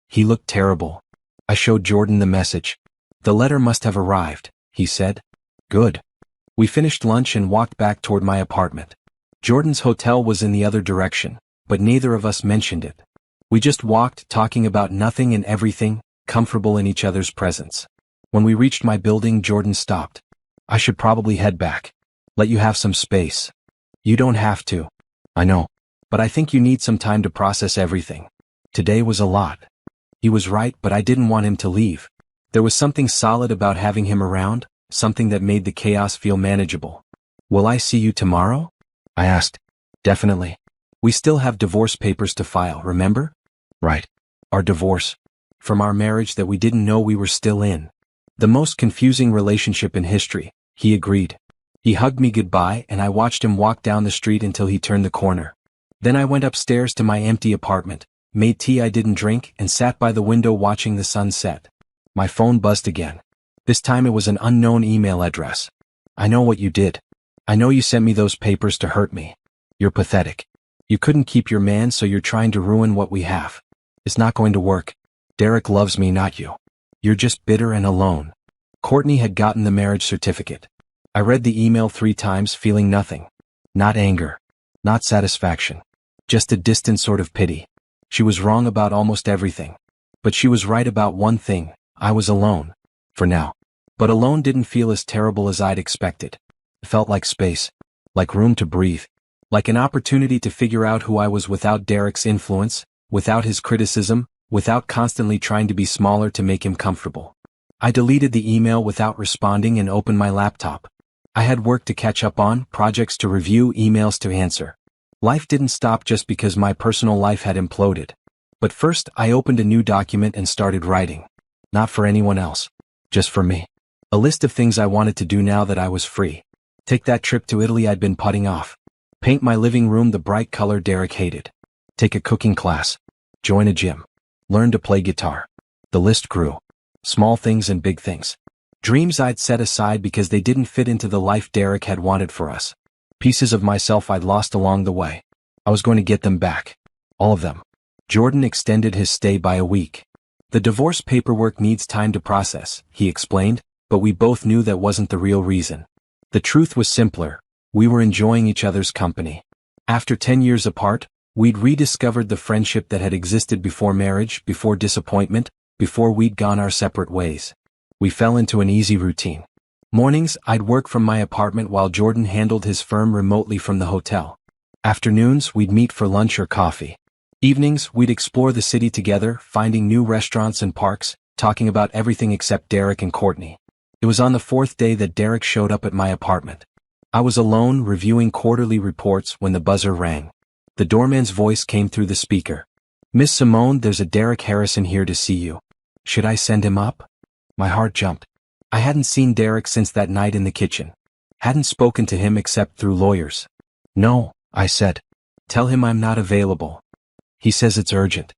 Speaker 1: He looked terrible. I showed Jordan the message. The letter must have arrived, he said. Good. We finished lunch and walked back toward my apartment. Jordan's hotel was in the other direction, but neither of us mentioned it. We just walked, talking about nothing and everything, comfortable in each other's presence. When we reached my building, Jordan stopped. I should probably head back. Let you have some space. You don't have to. I know. But I think you need some time to process everything. Today was a lot. He was right, but I didn't want him to leave. There was something solid about having him around, something that made the chaos feel manageable. Will I see you tomorrow? I asked. Definitely. We still have divorce papers to file, remember? Right. Our divorce. From our marriage that we didn't know we were still in. The most confusing relationship in history, he agreed. He hugged me goodbye and I watched him walk down the street until he turned the corner. Then I went upstairs to my empty apartment, made tea I didn't drink and sat by the window watching the sun set. My phone buzzed again. This time it was an unknown email address. I know what you did. I know you sent me those papers to hurt me. You're pathetic. You couldn't keep your man, so you're trying to ruin what we have. It's not going to work. Derek loves me, not you. You're just bitter and alone. Courtney had gotten the marriage certificate. I read the email 3 times, feeling nothing. Not anger. Not satisfaction. Just a distant sort of pity. She was wrong about almost everything. But she was right about one thing. I was alone. For now. But alone didn't feel as terrible as I'd expected. It felt like space. Like room to breathe. Like an opportunity to figure out who I was without Derek's influence, without his criticism, without constantly trying to be smaller to make him comfortable. I deleted the email without responding and opened my laptop. I had work to catch up on, projects to review, emails to answer. Life didn't stop just because my personal life had imploded. But first, I opened a new document and started writing. Not for anyone else. Just for me. A list of things I wanted to do now that I was free. Take that trip to Italy I'd been putting off. Paint my living room the bright color Derek hated. Take a cooking class. Join a gym. Learn to play guitar. The list grew. Small things and big things. Dreams I'd set aside because they didn't fit into the life Derek had wanted for us. Pieces of myself I'd lost along the way. I was going to get them back. All of them. Jordan extended his stay by a week. The divorce paperwork needs time to process, he explained, but we both knew that wasn't the real reason. The truth was simpler. We were enjoying each other's company. After 10 years apart, we'd rediscovered the friendship that had existed before marriage, before disappointment, before we'd gone our separate ways. We fell into an easy routine. Mornings, I'd work from my apartment while Jordan handled his firm remotely from the hotel. Afternoons, we'd meet for lunch or coffee. Evenings, we'd explore the city together, finding new restaurants and parks, talking about everything except Derek and Courtney. It was on the fourth day that Derek showed up at my apartment. I was alone, reviewing quarterly reports when the buzzer rang. The doorman's voice came through the speaker. "Miss Simone, there's a Derek Harrison here to see you. Should I send him up?" My heart jumped. I hadn't seen Derek since that night in the kitchen. Hadn't spoken to him except through lawyers. "No," I said. "Tell him I'm not available. He says it's urgent.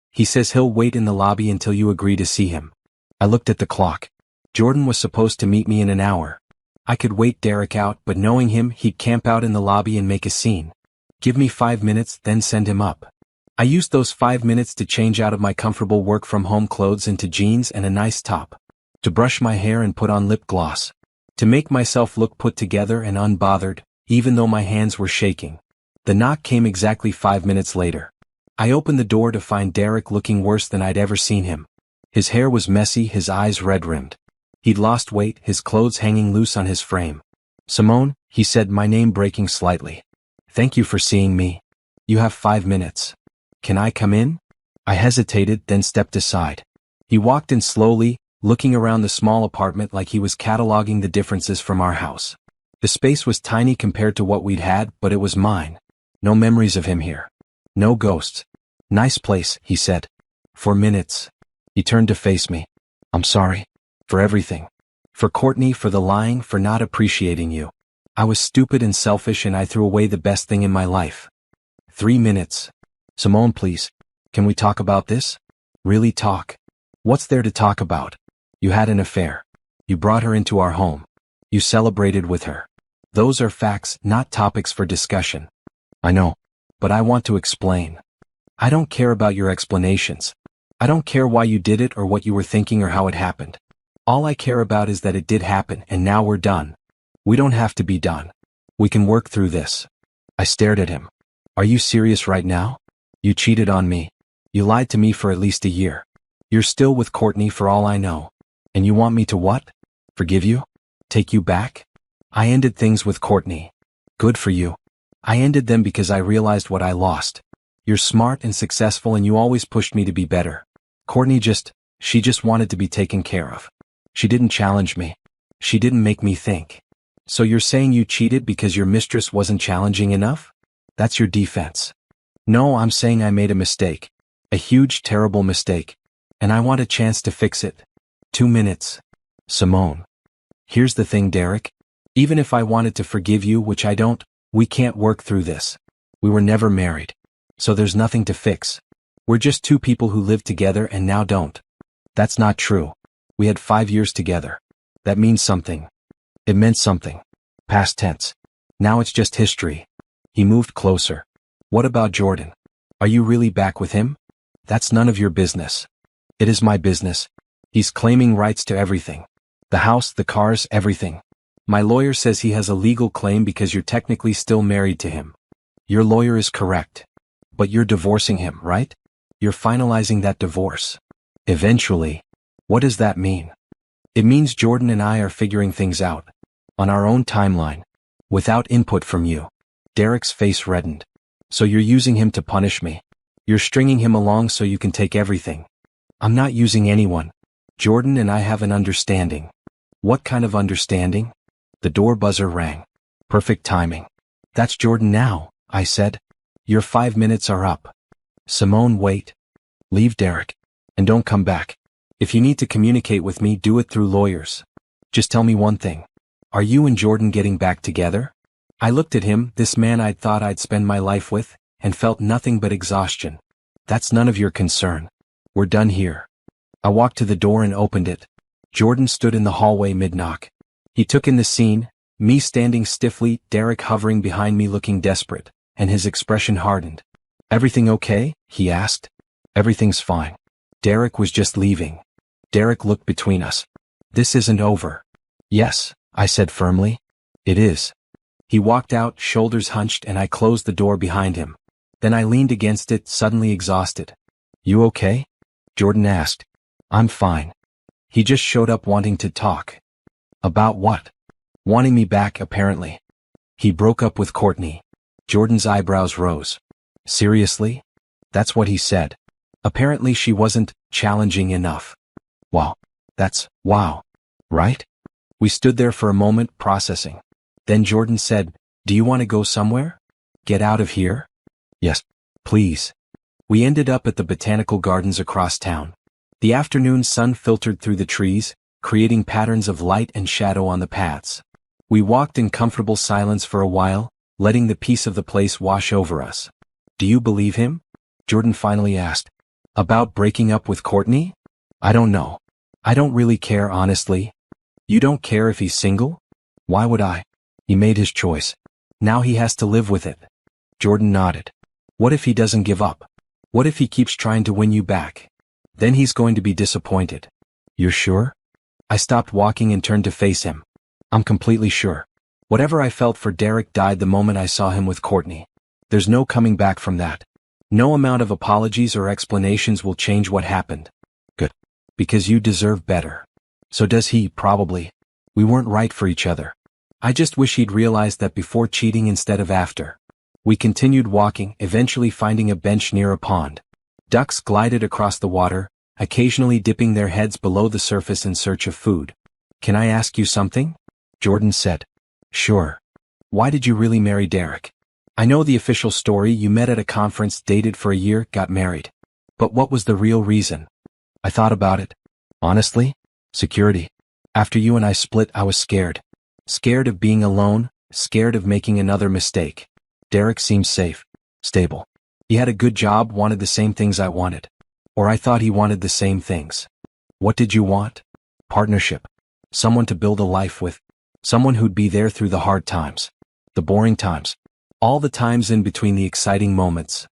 Speaker 1: He says he'll wait in the lobby until you agree to see him." I looked at the clock. Jordan was supposed to meet me in an hour. I could wait Derek out, but knowing him, he'd camp out in the lobby and make a scene. Give me 5 minutes, then send him up. I used those 5 minutes to change out of my comfortable work-from-home clothes into jeans and a nice top. To brush my hair and put on lip gloss. To make myself look put together and unbothered, even though my hands were shaking. The knock came exactly 5 minutes later. I opened the door to find Derek looking worse than I'd ever seen him. His hair was messy, his eyes red-rimmed. He'd lost weight, his clothes hanging loose on his frame. "Simone," he said, my name breaking slightly. "Thank you for seeing me. You have 5 minutes. Can I come in?" I hesitated, then stepped aside. He walked in slowly, looking around the small apartment like he was cataloging the differences from our house. The space was tiny compared to what we'd had, but it was mine. No memories of him here. No ghosts. "Nice place," he said. "For minutes." He turned to face me. "I'm sorry. For everything. For Courtney, for the lying, for not appreciating you. I was stupid and selfish and I threw away the best thing in my life." 3 minutes. "Simone, please. Can we talk about this? Really talk. What's there to talk about? You had an affair. You brought her into our home. You celebrated with her. Those are facts, not topics for discussion." "I know. But I want to explain." "I don't care about your explanations. I don't care why you did it or what you were thinking or how it happened. All I care about is that it did happen and now we're done. We don't have to be done. We can work through this." I stared at him. "Are you serious right now? You cheated on me. You lied to me for at least a year. You're still with Courtney for all I know. And you want me to what? Forgive you? Take you back?" "I ended things with Courtney. Good for you. I ended them because I realized what I lost. You're smart and successful and you always pushed me to be better. Courtney she just wanted to be taken care of. She didn't challenge me. She didn't make me think. So you're saying you cheated because your mistress wasn't challenging enough? That's your defense." "No, I'm saying I made a mistake. A huge, terrible mistake. And I want a chance to fix it." 2 minutes. "Simone. Here's the thing, Derek. Even if I wanted to forgive you, which I don't, we can't work through this. We were never married. So there's nothing to fix. We're just two people who lived together and now don't." "That's not true. We had 5 years together. That means something." It meant something. Past tense. Now it's just history. He moved closer. "What about Jordan? Are you really back with him?" "That's none of your business." "It is my business. He's claiming rights to everything. The house, the cars, everything. My lawyer says he has a legal claim because you're technically still married to him." "Your lawyer is correct. But you're divorcing him, right? You're finalizing that divorce. Eventually." "What does that mean?" "It means Jordan and I are figuring things out. On our own timeline. Without input from you." Derek's face reddened. "So you're using him to punish me. You're stringing him along so you can take everything." "I'm not using anyone. Jordan and I have an understanding." "What kind of understanding?" The door buzzer rang. Perfect timing. "That's Jordan now," I said. "Your 5 minutes are up. Simone, wait. Leave Derek. And don't come back. If you need to communicate with me, do it through lawyers. Just tell me one thing. Are you and Jordan getting back together?" I looked at him, this man I'd thought I'd spend my life with, and felt nothing but exhaustion. "That's none of your concern. We're done here." I walked to the door and opened it. Jordan stood in the hallway mid-knock. He took in the scene, me standing stiffly, Derek hovering behind me looking desperate, and his expression hardened. "Everything okay?" he asked. Everything's fine. Derek was just leaving. Derek looked between us. This isn't over. Yes, I said firmly. It is. He walked out, shoulders hunched, and I closed the door behind him. Then I leaned against it, suddenly exhausted. You okay? Jordan asked. I'm fine. He just showed up wanting to talk. About what? Wanting me back, apparently. He broke up with Courtney. Jordan's eyebrows rose. Seriously? That's what he said. Apparently she wasn't challenging enough. Wow. That's wow. Right? We stood there for a moment, processing. Then Jordan said, Do you want to go somewhere? Get out of here? Yes, please. We ended up at the botanical gardens across town. The afternoon sun filtered through the trees, creating patterns of light and shadow on the paths. We walked in comfortable silence for a while, letting the peace of the place wash over us. Do you believe him? Jordan finally asked. About breaking up with Courtney? I don't know. I don't really care, honestly. You don't care if he's single? Why would I? He made his choice. Now he has to live with it. Jordan nodded. What if he doesn't give up? What if he keeps trying to win you back? Then he's going to be disappointed. You're sure? I stopped walking and turned to face him. I'm completely sure. Whatever I felt for Derek died the moment I saw him with Courtney. There's no coming back from that. No amount of apologies or explanations will change what happened. Good. Because you deserve better. So does he, probably. We weren't right for each other. I just wish he'd realized that before cheating instead of after. We continued walking, eventually finding a bench near a pond. Ducks glided across the water, occasionally dipping their heads below the surface in search of food. Can I ask you something? Jordan said. Sure. Why did you really marry Derek? I know the official story, you met at a conference, dated for a year, got married. But what was the real reason? I thought about it. Honestly? Security. After you and I split, I was scared. Scared of being alone, scared of making another mistake. Derek seemed safe, stable. He had a good job, wanted the same things I wanted. Or I thought he wanted the same things. What did you want? Partnership. Someone to build a life with. Someone who'd be there through the hard times. The boring times. All the times in between the exciting moments.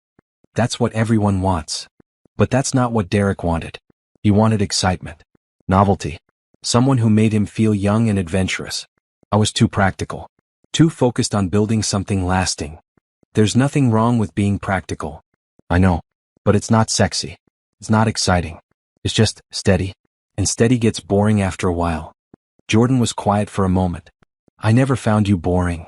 Speaker 1: That's what everyone wants. But that's not what Derek wanted. He wanted excitement. Novelty. Someone who made him feel young and adventurous. I was too practical. Too focused on building something lasting. There's nothing wrong with being practical. I know. But it's not sexy. It's not exciting. It's just steady. And steady gets boring after a while. Jordan was quiet for a moment. I never found you boring.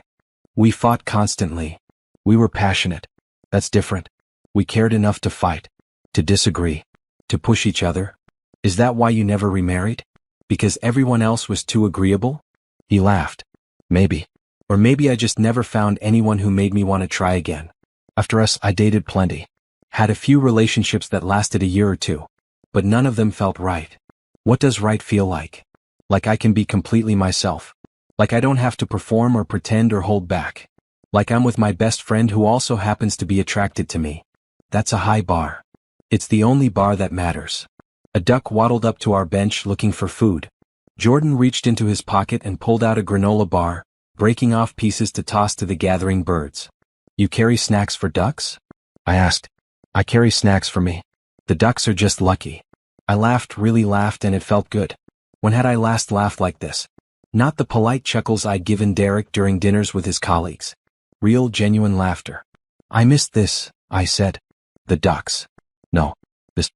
Speaker 1: We fought constantly. We were passionate. That's different. We cared enough to fight. To disagree. To push each other. Is that why you never remarried? Because everyone else was too agreeable? He laughed. Maybe. Or maybe I just never found anyone who made me want to try again. After us, I dated plenty. Had a few relationships that lasted a year or two. But none of them felt right. What does right feel like? Like I can be completely myself. Like I don't have to perform or pretend or hold back. Like I'm with my best friend who also happens to be attracted to me. That's a high bar. It's the only bar that matters. A duck waddled up to our bench looking for food. Jordan reached into his pocket and pulled out a granola bar, breaking off pieces to toss to the gathering birds. You carry snacks for ducks? I asked. I carry snacks for me. The ducks are just lucky. I laughed, really laughed, and it felt good. When had I last laughed like this? Not the polite chuckles I'd given Derek during dinners with his colleagues. Real, genuine laughter. I missed this, I said. The ducks. No. This.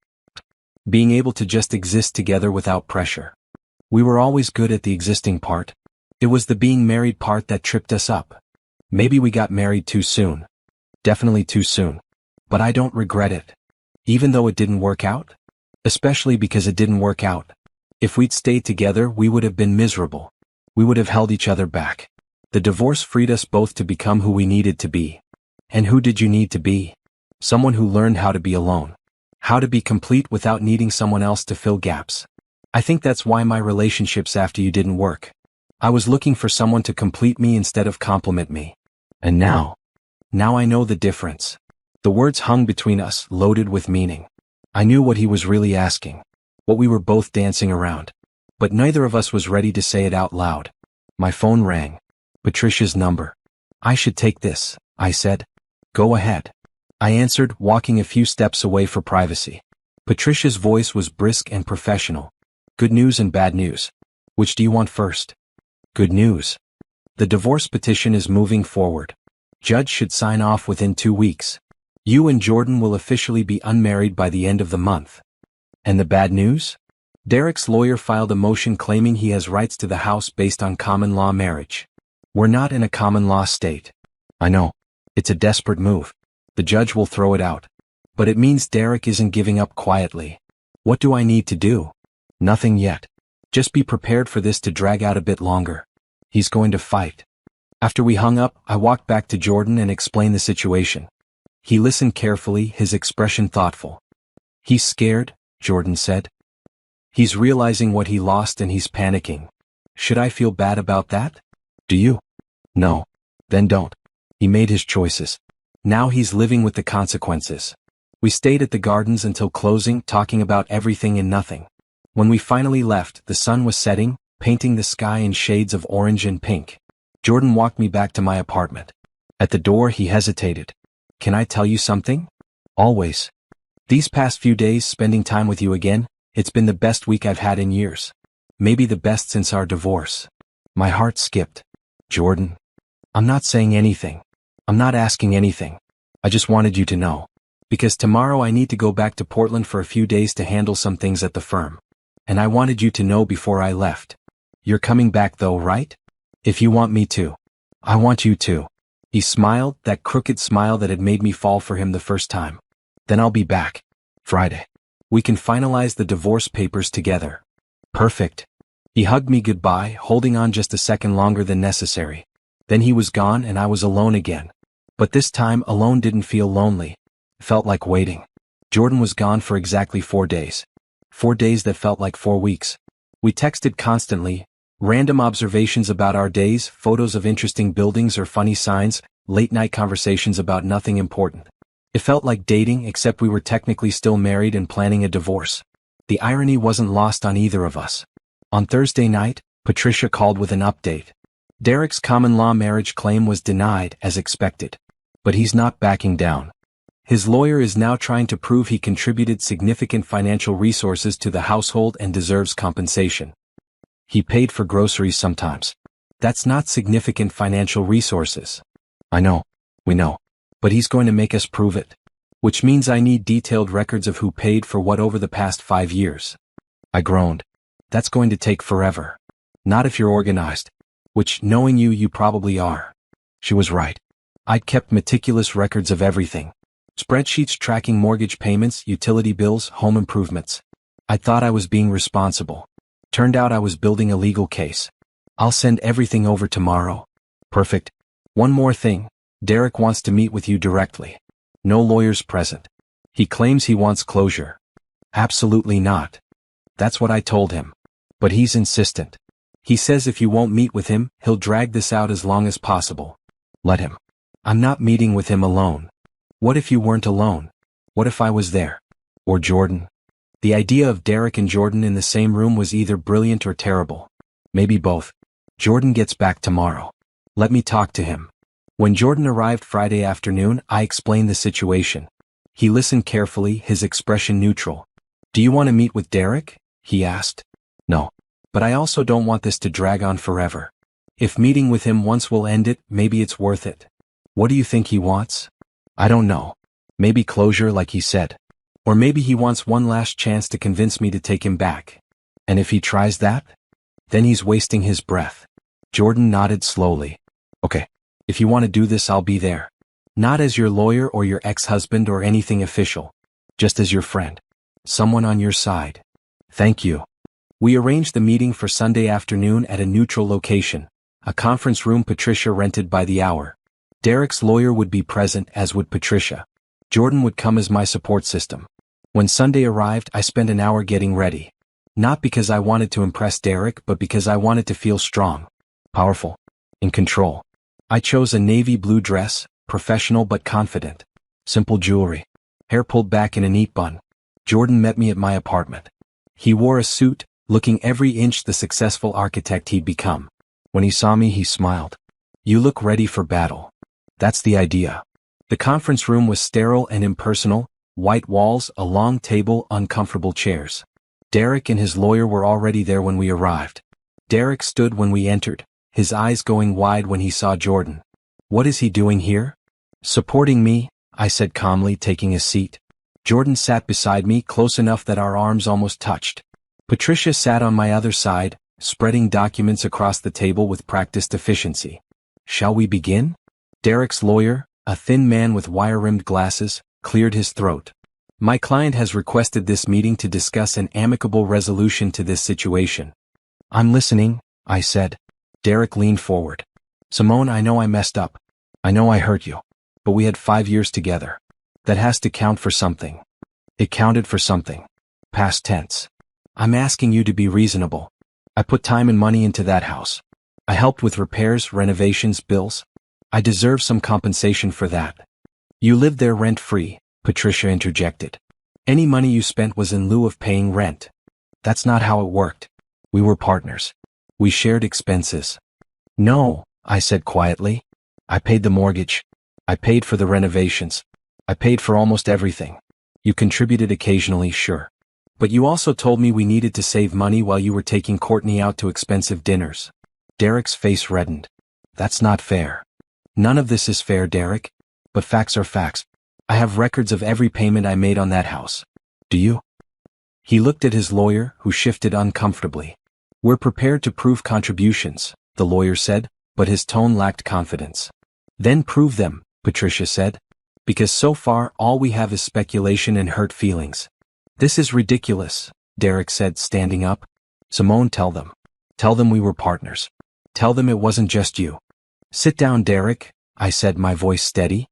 Speaker 1: Being able to just exist together without pressure. We were always good at the existing part. It was the being married part that tripped us up. Maybe we got married too soon. Definitely too soon. But I don't regret it. Even though it didn't work out? Especially because it didn't work out. If we'd stayed together, we would have been miserable. We would have held each other back. The divorce freed us both to become who we needed to be. And who did you need to be? Someone who learned how to be alone. How to be complete without needing someone else to fill gaps. I think that's why my relationships after you didn't work. I was looking for someone to complete me instead of complement me. And now I know the difference. The words hung between us, loaded with meaning. I knew what he was really asking. What we were both dancing around. But neither of us was ready to say it out loud. My phone rang. Patricia's number. I should take this, I said. Go ahead. I answered, walking a few steps away for privacy. Patricia's voice was brisk and professional. Good news and bad news. Which do you want first? Good news. The divorce petition is moving forward. Judge should sign off within 2 weeks. You and Jordan will officially be unmarried by the end of the month. And the bad news? Derek's lawyer filed a motion claiming he has rights to the house based on common law marriage. We're not in a common law state. I know. It's a desperate move. The judge will throw it out. But it means Derek isn't giving up quietly. What do I need to do? Nothing yet. Just be prepared for this to drag out a bit longer. He's going to fight. After we hung up, I walked back to Jordan and explained the situation. He listened carefully, his expression thoughtful. He's scared, Jordan said. He's realizing what he lost and he's panicking. Should I feel bad about that? Do you? No. Then don't. He made his choices. Now he's living with the consequences. We stayed at the gardens until closing, talking about everything and nothing. When we finally left, the sun was setting, painting the sky in shades of orange and pink. Jordan walked me back to my apartment. At the door, he hesitated. Can I tell you something? Always. These past few days spending time with you again, it's been the best week I've had in years. Maybe the best since our divorce. My heart skipped. Jordan. I'm not saying anything. I'm not asking anything. I just wanted you to know. Because tomorrow I need to go back to Portland for a few days to handle some things at the firm. And I wanted you to know before I left. You're coming back though, right? If you want me to. I want you to. He smiled, that crooked smile that had made me fall for him the first time. Then I'll be back. Friday. We can finalize the divorce papers together. Perfect. He hugged me goodbye, holding on just a second longer than necessary. Then he was gone and I was alone again. But this time alone didn't feel lonely. It felt like waiting. Jordan was gone for exactly 4 days. 4 days that felt like 4 weeks. We texted constantly, random observations about our days, photos of interesting buildings or funny signs, late-night conversations about nothing important. It felt like dating, except we were technically still married and planning a divorce. The irony wasn't lost on either of us. On Thursday night, Patricia called with an update. Derek's common law marriage claim was denied, as expected. But he's not backing down. His lawyer is now trying to prove he contributed significant financial resources to the household and deserves compensation. He paid for groceries sometimes. That's not significant financial resources. I know. We know. But he's going to make us prove it. Which means I need detailed records of who paid for what over the past 5 years. I groaned. That's going to take forever. Not if you're organized. Which, knowing you, you probably are. She was right. I'd kept meticulous records of everything. Spreadsheets tracking mortgage payments, utility bills, home improvements. I thought I was being responsible. Turned out I was building a legal case. I'll send everything over tomorrow. Perfect. One more thing. Derek wants to meet with you directly. No lawyers present. He claims he wants closure. Absolutely not. That's what I told him. But he's insistent. He says if you won't meet with him, he'll drag this out as long as possible. Let him. I'm not meeting with him alone. What if you weren't alone? What if I was there? Or Jordan? The idea of Derek and Jordan in the same room was either brilliant or terrible. Maybe both. Jordan gets back tomorrow. Let me talk to him. When Jordan arrived Friday afternoon, I explained the situation. He listened carefully, his expression neutral. Do you want to meet with Derek? He asked. No. But I also don't want this to drag on forever. If meeting with him once will end it, maybe it's worth it. What do you think he wants? I don't know. Maybe closure like he said. Or maybe he wants one last chance to convince me to take him back. And if he tries that? Then he's wasting his breath. Jordan nodded slowly. Okay. If you want to do this, I'll be there. Not as your lawyer or your ex-husband or anything official. Just as your friend. Someone on your side. Thank you. We arranged the meeting for Sunday afternoon at a neutral location, a conference room Patricia rented by the hour. Derek's lawyer would be present, as would Patricia. Jordan would come as my support system. When Sunday arrived, I spent an hour getting ready. Not because I wanted to impress Derek, but because I wanted to feel strong, powerful, in control. I chose a navy blue dress, professional but confident. Simple jewelry. Hair pulled back in a neat bun. Jordan met me at my apartment. He wore a suit, looking every inch the successful architect he'd become. When he saw me, he smiled. You look ready for battle. That's the idea. The conference room was sterile and impersonal, White walls, a long table, uncomfortable chairs. Derek and his lawyer were already there when we arrived. Derek stood when we entered, his eyes going wide when he saw Jordan. What is he doing here? Supporting me, I said calmly, taking a seat. Jordan sat beside me, close enough that our arms almost touched. Patricia sat on my other side, spreading documents across the table with practiced efficiency. Shall we begin? Derek's lawyer, a thin man with wire-rimmed glasses, cleared his throat. My client has requested this meeting to discuss an amicable resolution to this situation. I'm listening, I said. Derek leaned forward. Simone, I know I messed up. I know I hurt you. But we had 5 years together. That has to count for something. It counted for something. Past tense. I'm asking you to be reasonable. I put time and money into that house. I helped with repairs, renovations, bills. I deserve some compensation for that. You lived there rent-free, Patricia interjected. Any money you spent was in lieu of paying rent. That's not how it worked. We were partners. We shared expenses. No, I said quietly. I paid the mortgage. I paid for the renovations. I paid for almost everything. You contributed occasionally, sure. But you also told me we needed to save money while you were taking Courtney out to expensive dinners. Derek's face reddened. That's not fair. None of this is fair, Derek. But facts are facts. I have records of every payment I made on that house. Do you? He looked at his lawyer, who shifted uncomfortably. We're prepared to prove contributions, the lawyer said, but his tone lacked confidence. Then prove them, Patricia said. Because so far all we have is speculation and hurt feelings. This is ridiculous, Derek said, standing up. Simone, tell them. Tell them we were partners. Tell them it wasn't just you. Sit down, Derek, I said, my voice steady.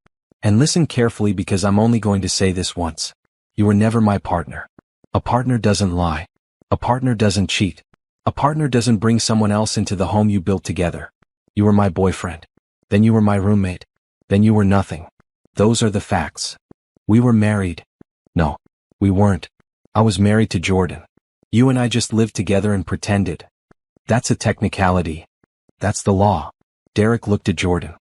Speaker 1: And listen carefully because I'm only going to say this once. You were never my partner. A partner doesn't lie. A partner doesn't cheat. A partner doesn't bring someone else into the home you built together. You were my boyfriend. Then you were my roommate. Then you were nothing. Those are the facts. We were married. No, we weren't. I was married to Jordan. You and I just lived together and pretended. That's a technicality. That's the law. Derek looked at Jordan.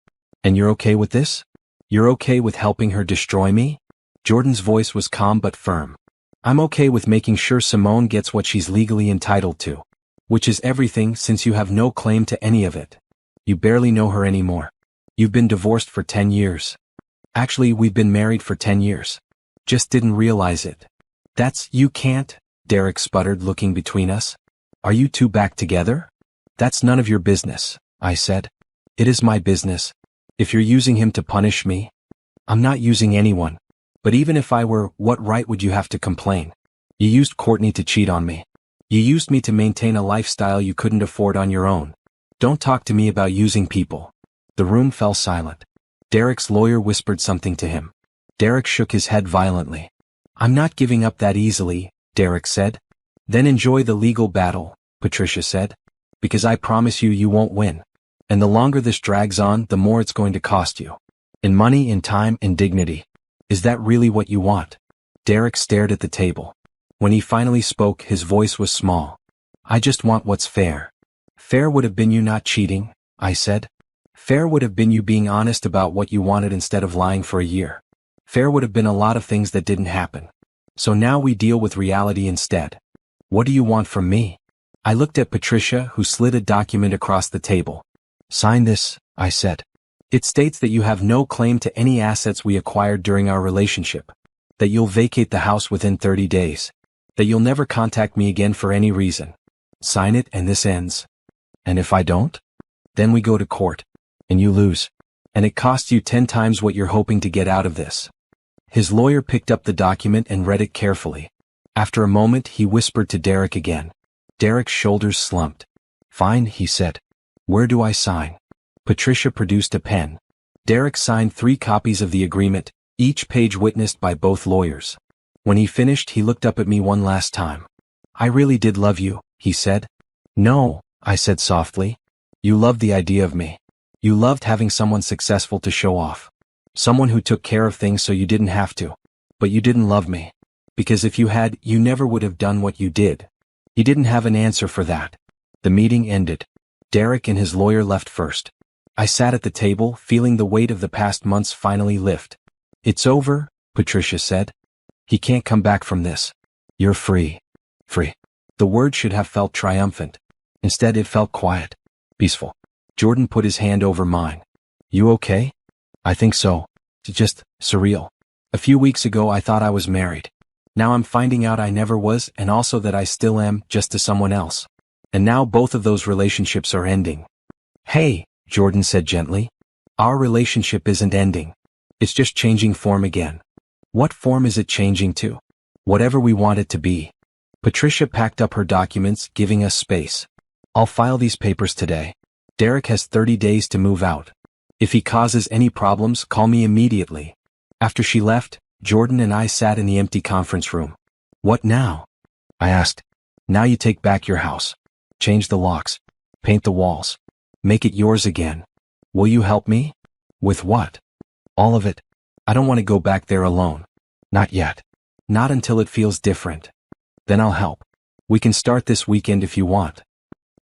Speaker 1: And you're okay with this? You're okay with helping her destroy me? Jordan's voice was calm but firm. I'm okay with making sure Simone gets what she's legally entitled to. Which is everything, since you have no claim to any of it. You barely know her anymore. You've been divorced for 10 years. Actually, we've been married for 10 years. Just didn't realize it. You can't, Derek sputtered, looking between us. Are you two back together? That's none of your business, I said. It is my business. If you're using him to punish me, I'm not using anyone. But even if I were, what right would you have to complain? You used Courtney to cheat on me. You used me to maintain a lifestyle you couldn't afford on your own. Don't talk to me about using people. The room fell silent. Derek's lawyer whispered something to him. Derek shook his head violently. I'm not giving up that easily, Derek said. Then enjoy the legal battle, Patricia said. Because I promise you, you won't win. And the longer this drags on, the more it's going to cost you. In money, in time, in dignity. Is that really what you want? Derek stared at the table. When he finally spoke, his voice was small. I just want what's fair. Fair would have been you not cheating, I said. Fair would have been you being honest about what you wanted instead of lying for a year. Fair would have been a lot of things that didn't happen. So now we deal with reality instead. What do you want from me? I looked at Patricia, who slid a document across the table. Sign this, I said. It states that you have no claim to any assets we acquired during our relationship. That you'll vacate the house within 30 days. That you'll never contact me again for any reason. Sign it and this ends. And if I don't? Then we go to court. And you lose. And it costs you 10 times what you're hoping to get out of this. His lawyer picked up the document and read it carefully. After a moment, he whispered to Derek again. Derek's shoulders slumped. Fine, he said. Where do I sign? Patricia produced a pen. Derek signed 3 copies of the agreement, each page witnessed by both lawyers. When he finished, he looked up at me one last time. I really did love you, he said. No, I said softly. You loved the idea of me. You loved having someone successful to show off. Someone who took care of things so you didn't have to. But you didn't love me. Because if you had, you never would have done what you did. You didn't have an answer for that. The meeting ended. Derek and his lawyer left first. I sat at the table, feeling the weight of the past months finally lift. It's over, Patricia said. He can't come back from this. You're free. Free. The word should have felt triumphant. Instead it felt quiet. Peaceful. Jordan put his hand over mine. You okay? I think so. It's just surreal. A few weeks ago I thought I was married. Now I'm finding out I never was, and also that I still am, just to someone else. And now both of those relationships are ending. Hey, Jordan said gently. Our relationship isn't ending. It's just changing form again. What form is it changing to? Whatever we want it to be. Patricia packed up her documents, giving us space. I'll file these papers today. Derek has 30 days to move out. If he causes any problems, call me immediately. After she left, Jordan and I sat in the empty conference room. What now? I asked. Now you take back your house. Change the locks. Paint the walls. Make it yours again. Will you help me? With what? All of it. I don't want to go back there alone. Not yet. Not until it feels different. Then I'll help. We can start this weekend if you want.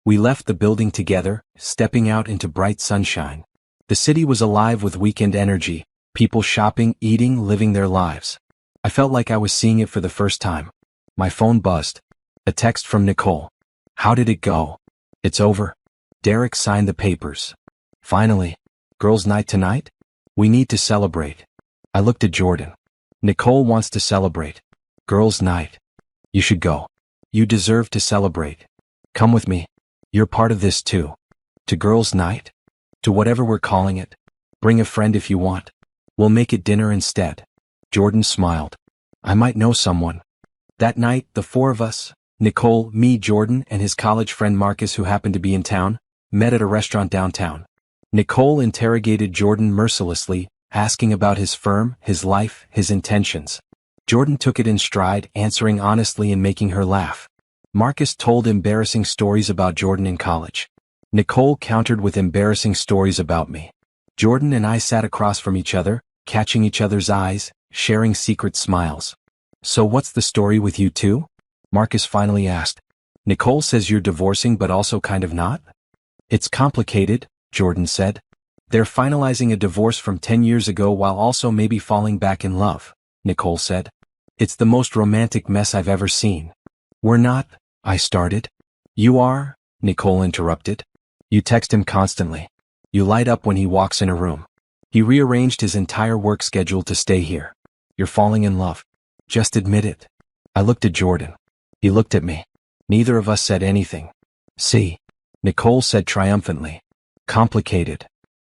Speaker 1: We left the building together, stepping out into bright sunshine. The city was alive with weekend energy, people shopping, eating, living their lives. I felt like I was seeing it for the first time. My phone buzzed. A text from Nicole. How did it go? It's over. Derek signed the papers. Finally. Girls' night tonight? We need to celebrate. I looked at Jordan. Nicole wants to celebrate. Girls' night. You should go. You deserve to celebrate. Come with me. You're part of this too. To girls' night? To whatever we're calling it. Bring a friend if you want. We'll make it dinner instead. Jordan smiled. I might know someone. That night, the four of us, Nicole, me, Jordan, and his college friend Marcus, who happened to be in town, met at a restaurant downtown. Nicole interrogated Jordan mercilessly, asking about his firm, his life, his intentions. Jordan took it in stride, answering honestly and making her laugh. Marcus told embarrassing stories about Jordan in college. Nicole countered with embarrassing stories about me. Jordan and I sat across from each other, catching each other's eyes, sharing secret smiles. So what's the story with you two? Marcus finally asked. Nicole says you're divorcing but also kind of not? It's complicated, Jordan said. They're finalizing a divorce from 10 years ago while also maybe falling back in love, Nicole said. It's the most romantic mess I've ever seen. We're not, I started. You are, Nicole interrupted. You text him constantly. You light up when he walks in a room. He rearranged his entire work schedule to stay here. You're falling in love. Just admit it. I looked at Jordan. He looked at me. Neither of us said anything. See, Nicole said triumphantly. Complicated.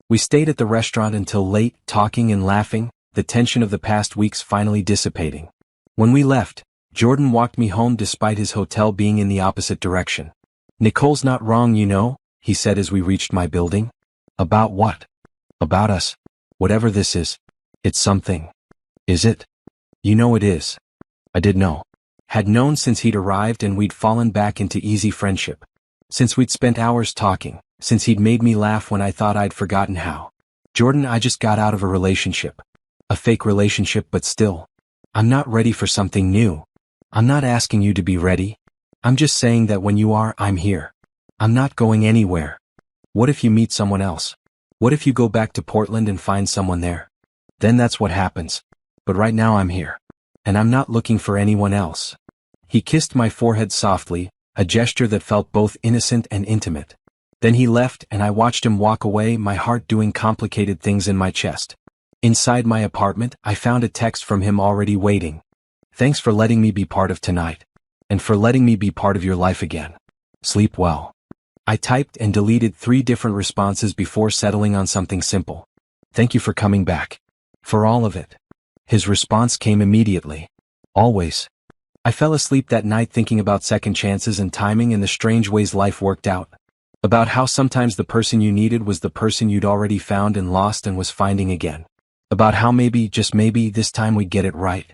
Speaker 1: We stayed at the restaurant until late, talking and laughing, the tension of the past weeks finally dissipating. When we left, Jordan walked me home despite his hotel being in the opposite direction. Nicole's not wrong, you know, he said as we reached my building. About what? About us. Whatever this is. It's something. Is it? You know it is. I did know. Had known since he'd arrived and we'd fallen back into easy friendship. Since we'd spent hours talking, since he'd made me laugh when I thought I'd forgotten how. Jordan, I just got out of a relationship. A fake relationship, but still. I'm not ready for something new. I'm not asking you to be ready. I'm just saying that when you are, I'm here. I'm not going anywhere. What if you meet someone else? What if you go back to Portland and find someone there? Then that's what happens. But right now I'm here. And I'm not looking for anyone else. He kissed my forehead softly, a gesture that felt both innocent and intimate. Then he left and I watched him walk away, my heart doing complicated things in my chest. Inside my apartment, I found a text from him already waiting. Thanks for letting me be part of tonight. And for letting me be part of your life again. Sleep well. I typed and deleted 3 different responses before settling on something simple. Thank you for coming back. For all of it. His response came immediately. Always. I fell asleep that night thinking about second chances and timing and the strange ways life worked out. About how sometimes the person you needed was the person you'd already found and lost and was finding again. About how maybe, just maybe, this time we'd get it right.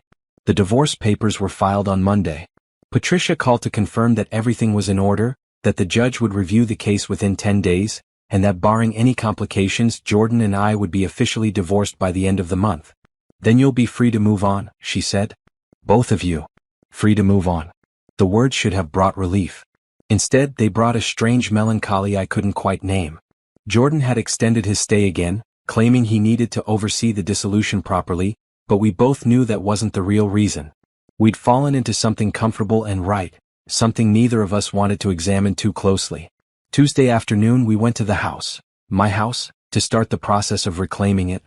Speaker 1: The divorce papers were filed on Monday. Patricia called to confirm that everything was in order, that the judge would review the case within 10 days, and that barring any complications, Jordan and I would be officially divorced by the end of the month. Then you'll be free to move on, she said. Both of you. Free to move on. The words should have brought relief. Instead, they brought a strange melancholy I couldn't quite name. Jordan had extended his stay again, claiming he needed to oversee the dissolution properly, but we both knew that wasn't the real reason. We'd fallen into something comfortable and right, something neither of us wanted to examine too closely. Tuesday afternoon we went to the house, my house, to start the process of reclaiming it.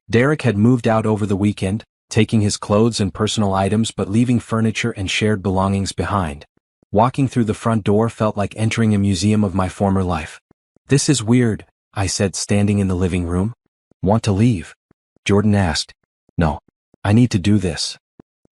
Speaker 1: Derek had moved out over the weekend, taking his clothes and personal items but leaving furniture and shared belongings behind. Walking through the front door felt like entering a museum of my former life. "This is weird," I said, standing in the living room. "Want to leave?" Jordan asked. "No. I need to do this."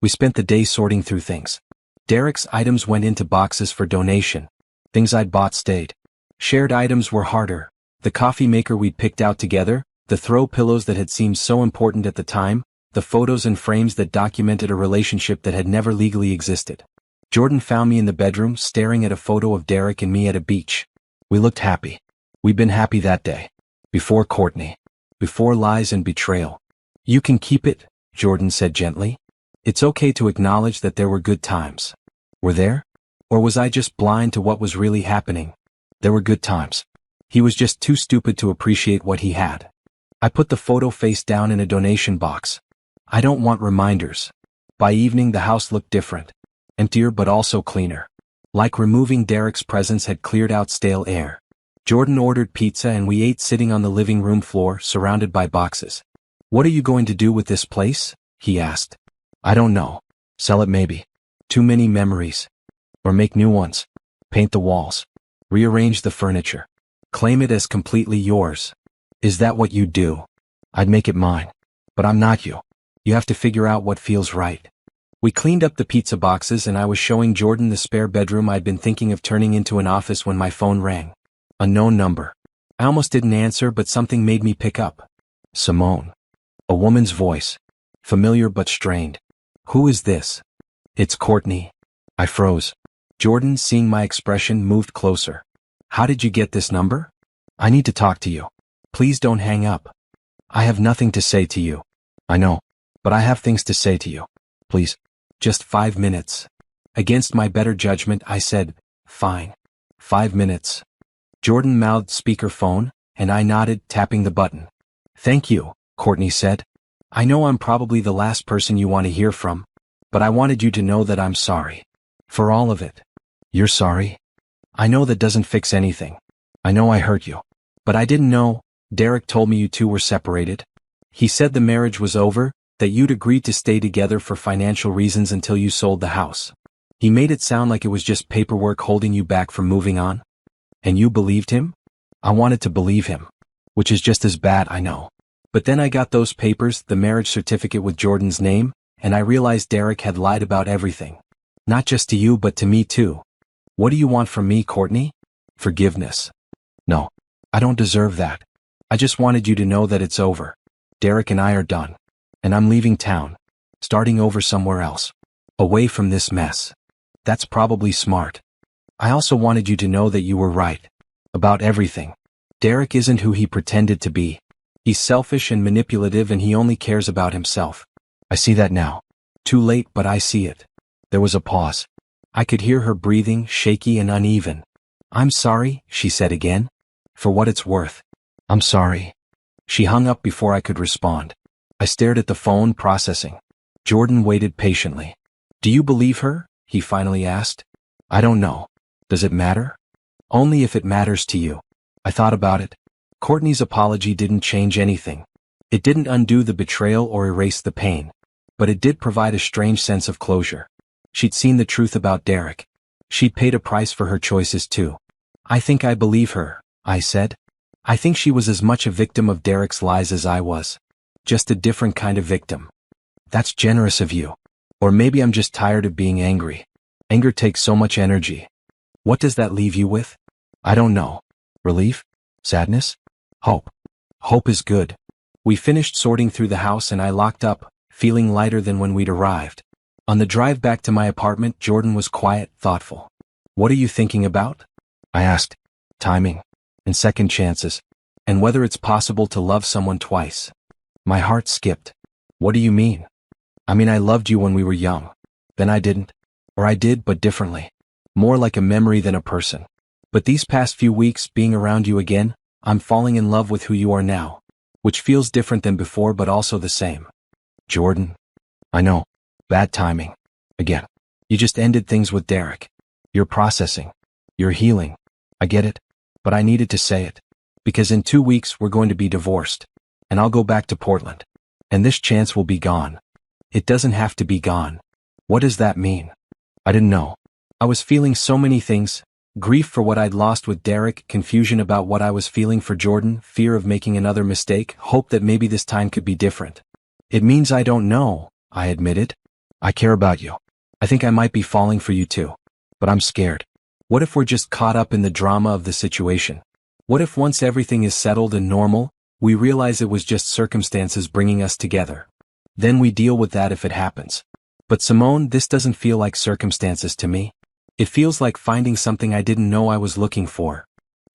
Speaker 1: We spent the day sorting through things. Derek's items went into boxes for donation. Things I'd bought stayed. Shared items were harder. The coffee maker we'd picked out together, the throw pillows that had seemed so important at the time, the photos and frames that documented a relationship that had never legally existed. Jordan found me in the bedroom, staring at a photo of Derek and me at a beach. We looked happy. We'd been happy that day. Before Courtney. Before lies and betrayal. "You can keep it," Jordan said gently. "It's okay to acknowledge that there were good times." Were there? Or was I just blind to what was really happening? There were good times. He was just too stupid to appreciate what he had. I put the photo face down in a donation box. I don't want reminders. By evening the house looked different. Emptier but also cleaner. Like removing Derek's presence had cleared out stale air. Jordan ordered pizza and we ate sitting on the living room floor, surrounded by boxes. "What are you going to do with this place?" he asked. "I don't know. Sell it maybe. Too many memories. Or make new ones. Paint the walls. Rearrange the furniture. Claim it as completely yours." "Is that what you'd do?" "I'd make it mine. But I'm not you. You have to figure out what feels right." We cleaned up the pizza boxes and I was showing Jordan the spare bedroom I'd been thinking of turning into an office when my phone rang. A known number. I almost didn't answer, but something made me pick up. Simone. A woman's voice. Familiar but strained. "Who is this?" "It's Courtney." I froze. Jordan, seeing my expression, moved closer. "How did you get this number?" "I need to talk to you. Please don't hang up." "I have nothing to say to you." "I know. But I have things to say to you. Please. Just 5 minutes." Against my better judgment, I said, "Fine. 5 minutes." Jordan mouthed speakerphone, and I nodded, tapping the button. "Thank you," Courtney said. "I know I'm probably the last person you want to hear from, but I wanted you to know that I'm sorry. For all of it." "You're sorry?" "I know that doesn't fix anything. I know I hurt you. But I didn't know. Derek told me you two were separated. He said the marriage was over, that you'd agreed to stay together for financial reasons until you sold the house. He made it sound like it was just paperwork holding you back from moving on. And you believed him?" "I wanted to believe him. Which is just as bad, I know. But then I got those papers, the marriage certificate with Jordan's name, and I realized Derek had lied about everything. Not just to you but to me too. What do you want from me, Courtney?" "Forgiveness." "No. I don't deserve that. I just wanted you to know that it's over. Derek and I are done. And I'm leaving town. Starting over somewhere else. Away from this mess." "That's probably smart. I also wanted you to know that you were right. About everything. Derek isn't who he pretended to be. He's selfish and manipulative and he only cares about himself. I see that now. Too late, but I see it." There was a pause. I could hear her breathing, shaky and uneven. "I'm sorry," she said again. "For what it's worth." "I'm sorry." She hung up before I could respond. I stared at the phone, processing. Jordan waited patiently. "Do you believe her?" he finally asked. "I don't know. Does it matter?" "Only if it matters to you." I thought about it. Courtney's apology didn't change anything. It didn't undo the betrayal or erase the pain. But it did provide a strange sense of closure. She'd seen the truth about Derek. She'd paid a price for her choices too. "I think I believe her," I said. "I think she was as much a victim of Derek's lies as I was. Just a different kind of victim." "That's generous of you. Or maybe I'm just tired of being angry. Anger takes so much energy." "What does that leave you with?" "I don't know. Relief? Sadness? Hope. Hope is good." We finished sorting through the house and I locked up, feeling lighter than when we'd arrived. On the drive back to my apartment, Jordan was quiet, thoughtful. "What are you thinking about?" I asked. "Timing. And second chances. And whether it's possible to love someone twice." My heart skipped. "What do you mean?" "I mean I loved you when we were young. Then I didn't. Or I did, but differently. More like a memory than a person. But these past few weeks, being around you again, I'm falling in love with who you are now. Which feels different than before but also the same." "Jordan." "I know. Bad timing. Again. You just ended things with Derek. You're processing. You're healing. I get it. But I needed to say it. Because in 2 weeks we're going to be divorced. And I'll go back to Portland. And this chance will be gone. It doesn't have to be gone. What does that mean? I didn't know. I was feeling so many things. Grief for what I'd lost with Derek, confusion about what I was feeling for Jordan, fear of making another mistake, hope that maybe this time could be different. It means I don't know, I admitted. I care about you. I think I might be falling for you too. But I'm scared. What if we're just caught up in the drama of the situation? What if once everything is settled and normal, we realize it was just circumstances bringing us together? Then we deal with that if it happens. But Simone, this doesn't feel like circumstances to me. It feels like finding something I didn't know I was looking for.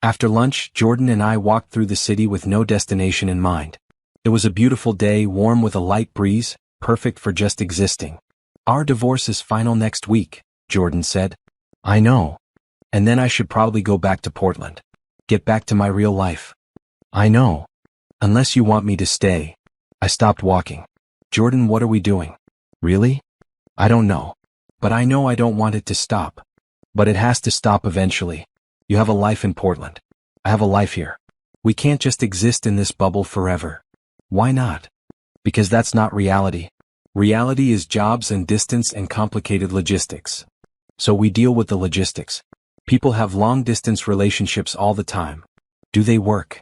Speaker 1: After lunch, Jordan and I walked through the city with no destination in mind. It was a beautiful day, warm with a light breeze, perfect for just existing. Our divorce is final next week, Jordan said. I know. And then I should probably go back to Portland. Get back to my real life. I know. Unless you want me to stay. I stopped walking. Jordan, what are we doing? Really? I don't know. But I know I don't want it to stop. But it has to stop eventually. You have a life in Portland. I have a life here. We can't just exist in this bubble forever. Why not? Because that's not reality. Reality is jobs and distance and complicated logistics. So we deal with the logistics. People have long-distance relationships all the time. Do they work?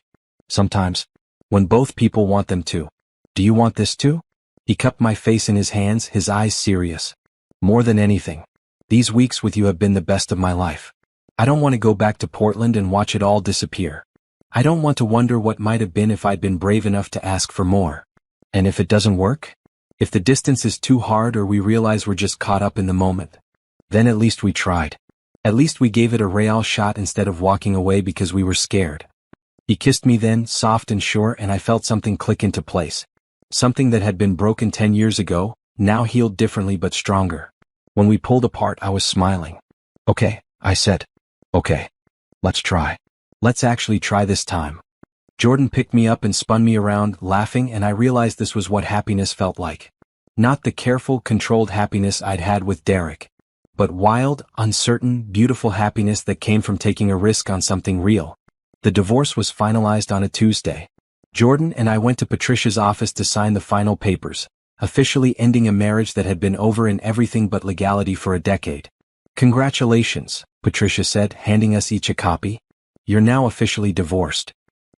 Speaker 1: Sometimes. When both people want them to. Do you want this too? He cupped my face in his hands, his eyes serious. More than anything. These weeks with you have been the best of my life. I don't want to go back to Portland and watch it all disappear. I don't want to wonder what might have been if I'd been brave enough to ask for more. And if it doesn't work? If the distance is too hard or we realize we're just caught up in the moment? Then at least we tried. At least we gave it a real shot instead of walking away because we were scared. He kissed me then, soft and sure, and I felt something click into place. Something that had been broken 10 years ago, now healed differently but stronger. When we pulled apart, I was smiling. Okay, I said. Okay. Let's try. Let's actually try this time. Jordan picked me up and spun me around, laughing, and I realized this was what happiness felt like. Not the careful, controlled happiness I'd had with Derek. But wild, uncertain, beautiful happiness that came from taking a risk on something real. The divorce was finalized on a Tuesday. Jordan and I went to Patricia's office to sign the final papers, officially ending a marriage that had been over in everything but legality for a decade. Congratulations, Patricia said, handing us each a copy. You're now officially divorced.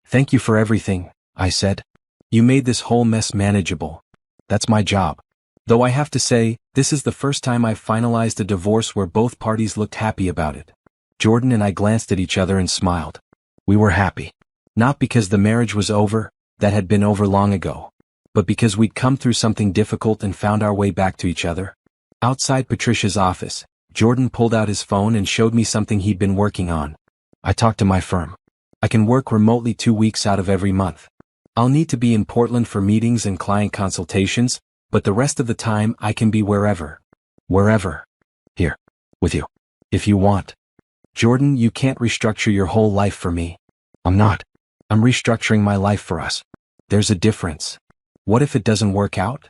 Speaker 1: Thank you for everything, I said. You made this whole mess manageable. That's my job. Though I have to say, this is the first time I've finalized a divorce where both parties looked happy about it. Jordan and I glanced at each other and smiled. We were happy. Not because the marriage was over, that had been over long ago. But because we'd come through something difficult and found our way back to each other. Outside Patricia's office, Jordan pulled out his phone and showed me something he'd been working on. I talked to my firm. I can work remotely 2 weeks out of every month. I'll need to be in Portland for meetings and client consultations, but the rest of the time I can be wherever. Wherever. Here. With you. If you want. Jordan, you can't restructure your whole life for me. I'm not. I'm restructuring my life for us. There's a difference. What if it doesn't work out?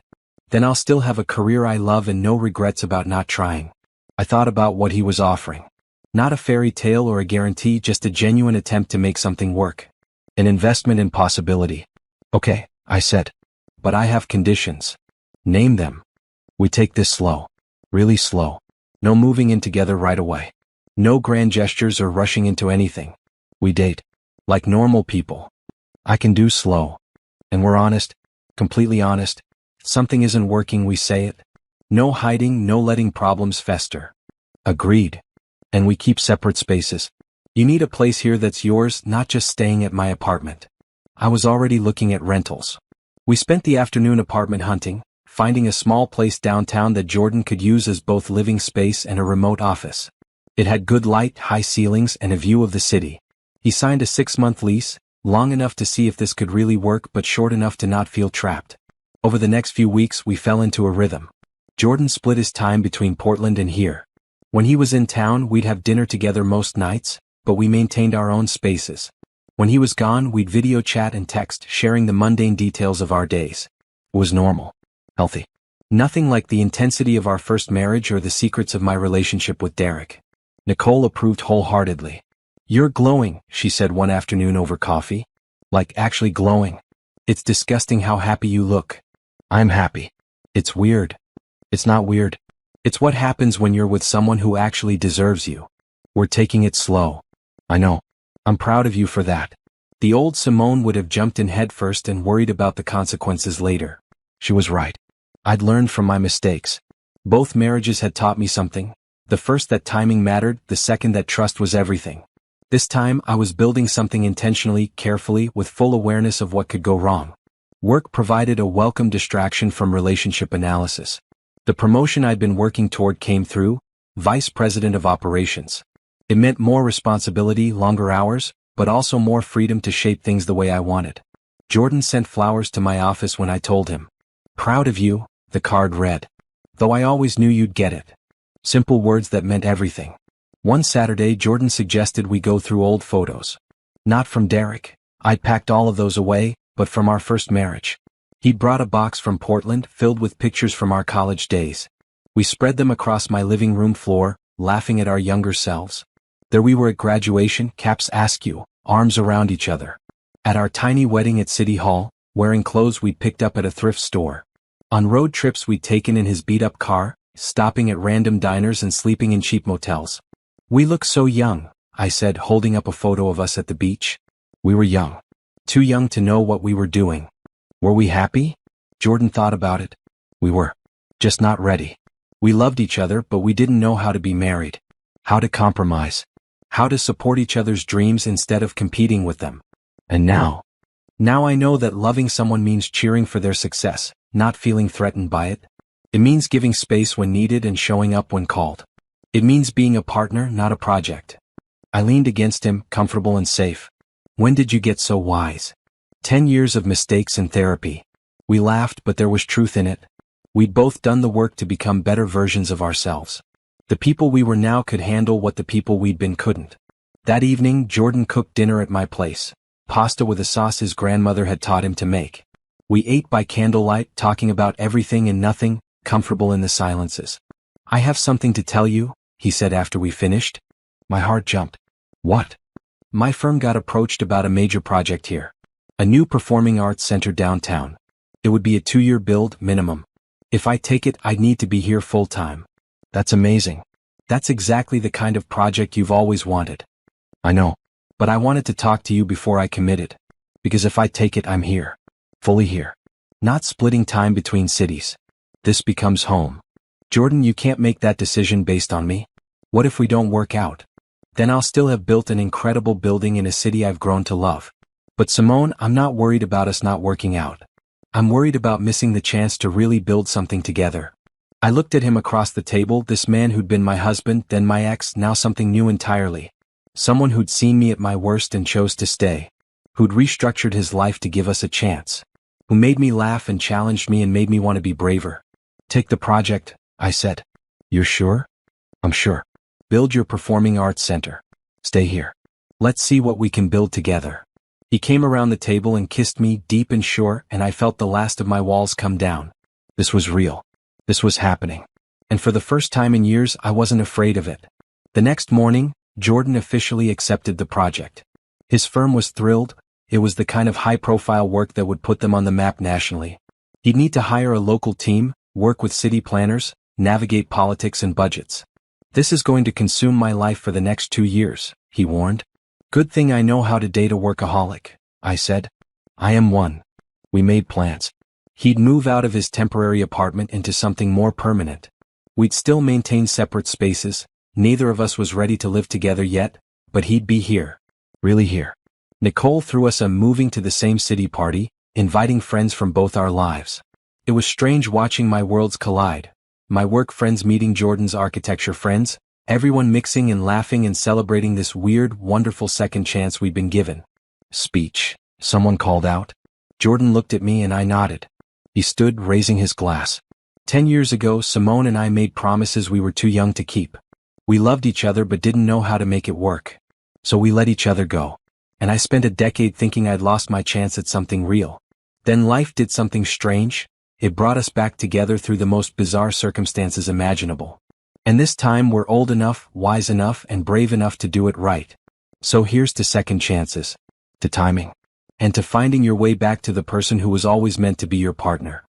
Speaker 1: Then I'll still have a career I love and no regrets about not trying. I thought about what he was offering. Not a fairy tale or a guarantee, just a genuine attempt to make something work. An investment in possibility. Okay, I said. But I have conditions. Name them. We take this slow. Really slow. No moving in together right away. No grand gestures or rushing into anything. We date. Like normal people. I can do slow. And we're honest. Completely honest. Something isn't working, we say it. No hiding, no letting problems fester. Agreed. And we keep separate spaces. You need a place here that's yours, not just staying at my apartment. I was already looking at rentals. We spent the afternoon apartment hunting, finding a small place downtown that Jordan could use as both living space and a remote office. It had good light, high ceilings, and a view of the city. He signed a 6-month lease, long enough to see if this could really work but short enough to not feel trapped. Over the next few weeks we fell into a rhythm. Jordan split his time between Portland and here. When he was in town we'd have dinner together most nights, but we maintained our own spaces. When he was gone we'd video chat and text, sharing the mundane details of our days. It was normal. Healthy. Nothing like the intensity of our first marriage or the secrets of my relationship with Derek. Nicole approved wholeheartedly. You're glowing, she said one afternoon over coffee. Like actually glowing. It's disgusting how happy you look. I'm happy. It's weird. It's not weird. It's what happens when you're with someone who actually deserves you. We're taking it slow. I know. I'm proud of you for that. The old Simone would have jumped in headfirst and worried about the consequences later. She was right. I'd learned from my mistakes. Both marriages had taught me something. The first that timing mattered, the second that trust was everything. This time I was building something intentionally, carefully, with full awareness of what could go wrong. Work provided a welcome distraction from relationship analysis. The promotion I'd been working toward came through, Vice President of Operations. It meant more responsibility, longer hours, but also more freedom to shape things the way I wanted. Jordan sent flowers to my office when I told him. Proud of you, the card read. Though I always knew you'd get it. Simple words that meant everything. One Saturday Jordan suggested we go through old photos. Not from Derek. I'd packed all of those away, but from our first marriage. He'd brought a box from Portland filled with pictures from our college days. We spread them across my living room floor, laughing at our younger selves. There we were at graduation, caps askew, arms around each other. At our tiny wedding at City Hall, wearing clothes we'd picked up at a thrift store. On road trips we'd taken in his beat-up car, stopping at random diners and sleeping in cheap motels. We look so young, I said, holding up a photo of us at the beach. We were young. Too young to know what we were doing. Were we happy? Jordan thought about it. We were. Just not ready. We loved each other, but we didn't know how to be married. How to compromise. How to support each other's dreams instead of competing with them. And now I know that loving someone means cheering for their success, not feeling threatened by it. It means giving space when needed and showing up when called. It means being a partner, not a project. I leaned against him, comfortable and safe. When did you get so wise? 10 years of mistakes and therapy. We laughed, but there was truth in it. We'd both done the work to become better versions of ourselves. The people we were now could handle what the people we'd been couldn't. That evening, Jordan cooked dinner at my place. Pasta with a sauce his grandmother had taught him to make. We ate by candlelight, talking about everything and nothing, comfortable in the silences. I have something to tell you, he said after we finished. My heart jumped. What? My firm got approached about a major project here. A new performing arts center downtown. It would be a 2-year build, minimum. If I take it, I'd need to be here full-time. That's amazing. That's exactly the kind of project you've always wanted. I know. But I wanted to talk to you before I committed. Because if I take it, I'm here. Fully here. Not splitting time between cities. This becomes home. Jordan, you can't make that decision based on me. What if we don't work out? Then I'll still have built an incredible building in a city I've grown to love. But Simone, I'm not worried about us not working out. I'm worried about missing the chance to really build something together. I looked at him across the table, this man who'd been my husband, then my ex, now something new entirely. Someone who'd seen me at my worst and chose to stay. Who'd restructured his life to give us a chance. Who made me laugh and challenged me and made me want to be braver. Take the project, I said. You're sure? I'm sure. Build your performing arts center. Stay here. Let's see what we can build together. He came around the table and kissed me deep and sure, and I felt the last of my walls come down. This was real. This was happening. And for the first time in years, I wasn't afraid of it. The next morning, Jordan officially accepted the project. His firm was thrilled. It was the kind of high-profile work that would put them on the map nationally. He'd need to hire a local team, work with city planners, navigate politics and budgets. This is going to consume my life for the next 2 years, he warned. Good thing I know how to date a workaholic, I said. I am one. We made plans. He'd move out of his temporary apartment into something more permanent. We'd still maintain separate spaces. Neither of us was ready to live together yet, but he'd be here. Really here. Nicole threw us a moving to the same city party, inviting friends from both our lives. It was strange watching my worlds collide. My work friends meeting Jordan's architecture friends, everyone mixing and laughing and celebrating this weird, wonderful second chance we'd been given. Speech, someone called out. Jordan looked at me and I nodded. He stood, raising his glass. 10 years ago, Simone and I made promises we were too young to keep. We loved each other but didn't know how to make it work. So we let each other go. And I spent a decade thinking I'd lost my chance at something real. Then life did something strange. it brought us back together through the most bizarre circumstances imaginable. And this time we're old enough, wise enough, and brave enough to do it right. So here's to second chances, to timing, and to finding your way back to the person who was always meant to be your partner.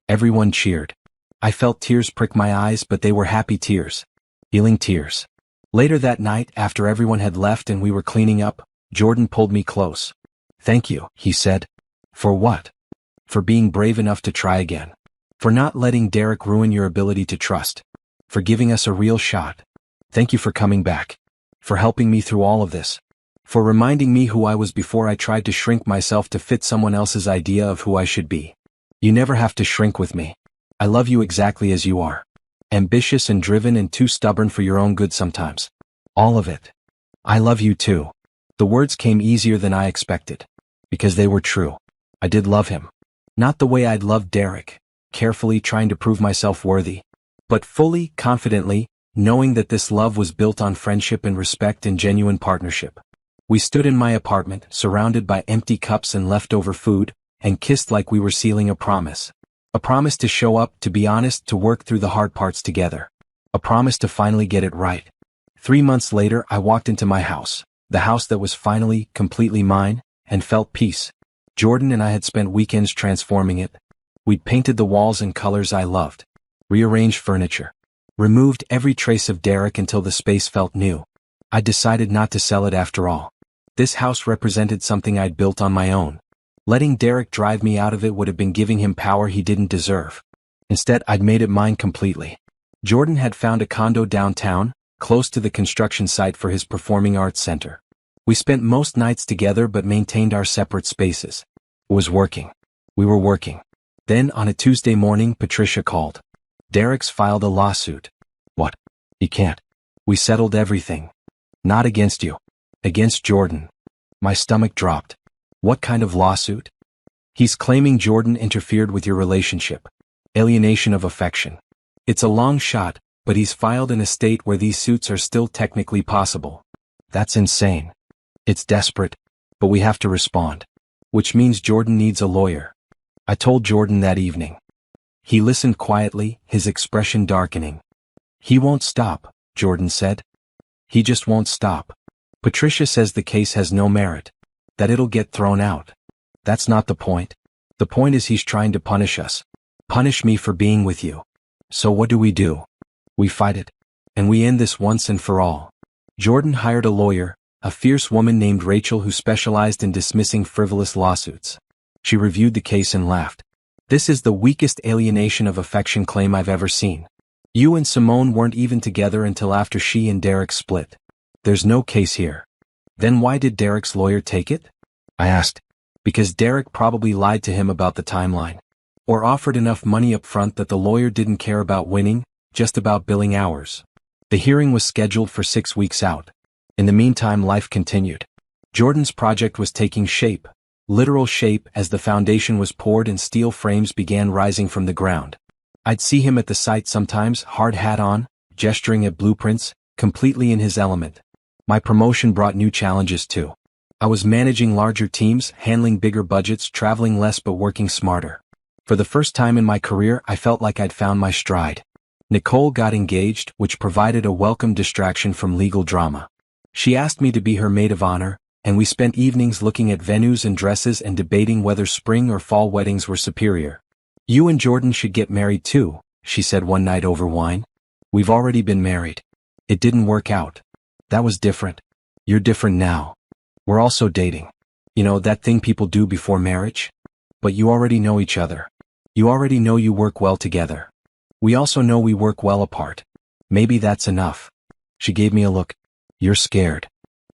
Speaker 1: Everyone cheered. I felt tears prick my eyes, but they were happy tears. Healing tears. Later that night, after everyone had left and we were cleaning up, Jordan pulled me close. "Thank you," he said. "For what?" "For being brave enough to try again. For not letting Derek ruin your ability to trust. For giving us a real shot. Thank you for coming back. For helping me through all of this. For reminding me who I was before I tried to shrink myself to fit someone else's idea of who I should be. You never have to shrink with me. I love you exactly as you are. Ambitious and driven and too stubborn for your own good sometimes. All of it. I love you too." The words came easier than I expected. Because they were true. I did love him. Not the way I'd loved Derek, carefully trying to prove myself worthy. But fully, confidently, knowing that this love was built on friendship and respect and genuine partnership. We stood in my apartment, surrounded by empty cups and leftover food, and kissed like we were sealing a promise. A promise to show up, to be honest, to work through the hard parts together. A promise to finally get it right. 3 months later, I walked into my house, the house that was finally, completely mine, and felt peace. Jordan and I had spent weekends transforming it. We'd painted the walls in colors I loved. Rearranged furniture. Removed every trace of Derek until the space felt new. I decided not to sell it after all. This house represented something I'd built on my own. Letting Derek drive me out of it would have been giving him power he didn't deserve. Instead, I'd made it mine completely. Jordan had found a condo downtown, close to the construction site for his performing arts center. We spent most nights together but maintained our separate spaces. It was working. We were working. Then, on a Tuesday morning, Patricia called. "Derek's filed a lawsuit." "What?" "He can't. We settled everything. Not against you. Against Jordan." My stomach dropped. "What kind of lawsuit?" "He's claiming Jordan interfered with your relationship. Alienation of affection. It's a long shot, but he's filed in a state where these suits are still technically possible." "That's insane." "It's desperate, but we have to respond. Which means Jordan needs a lawyer." I told Jordan that evening. He listened quietly, his expression darkening. "He won't stop," Jordan said. "He just won't stop. Patricia says the case has no merit. That it'll get thrown out. That's not the point. The point is he's trying to punish us. Punish me for being with you. So what do? We fight it. And we end this once and for all." Jordan hired a lawyer, a fierce woman named Rachel who specialized in dismissing frivolous lawsuits. She reviewed the case and laughed. "This is the weakest alienation of affection claim I've ever seen. You and Simone weren't even together until after she and Derek split. There's no case here." "Then why did Derek's lawyer take it?" I asked. "Because Derek probably lied to him about the timeline. Or offered enough money up front that the lawyer didn't care about winning, just about billing hours." The hearing was scheduled for 6 weeks out. In the meantime, life continued. Jordan's project was taking shape, literal shape, as the foundation was poured and steel frames began rising from the ground. I'd see him at the site sometimes, hard hat on, gesturing at blueprints, completely in his element. My promotion brought new challenges too. I was managing larger teams, handling bigger budgets, traveling less but working smarter. For the first time in my career, I felt like I'd found my stride. Nicole got engaged, which provided a welcome distraction from legal drama. She asked me to be her maid of honor, and we spent evenings looking at venues and dresses and debating whether spring or fall weddings were superior. "You and Jordan should get married too," she said one night over wine. "We've already been married. It didn't work out. That was different. You're different now. We're also dating. You know, that thing people do before marriage? But you already know each other. You already know you work well together. We also know we work well apart. Maybe that's enough." She gave me a look. "You're scared."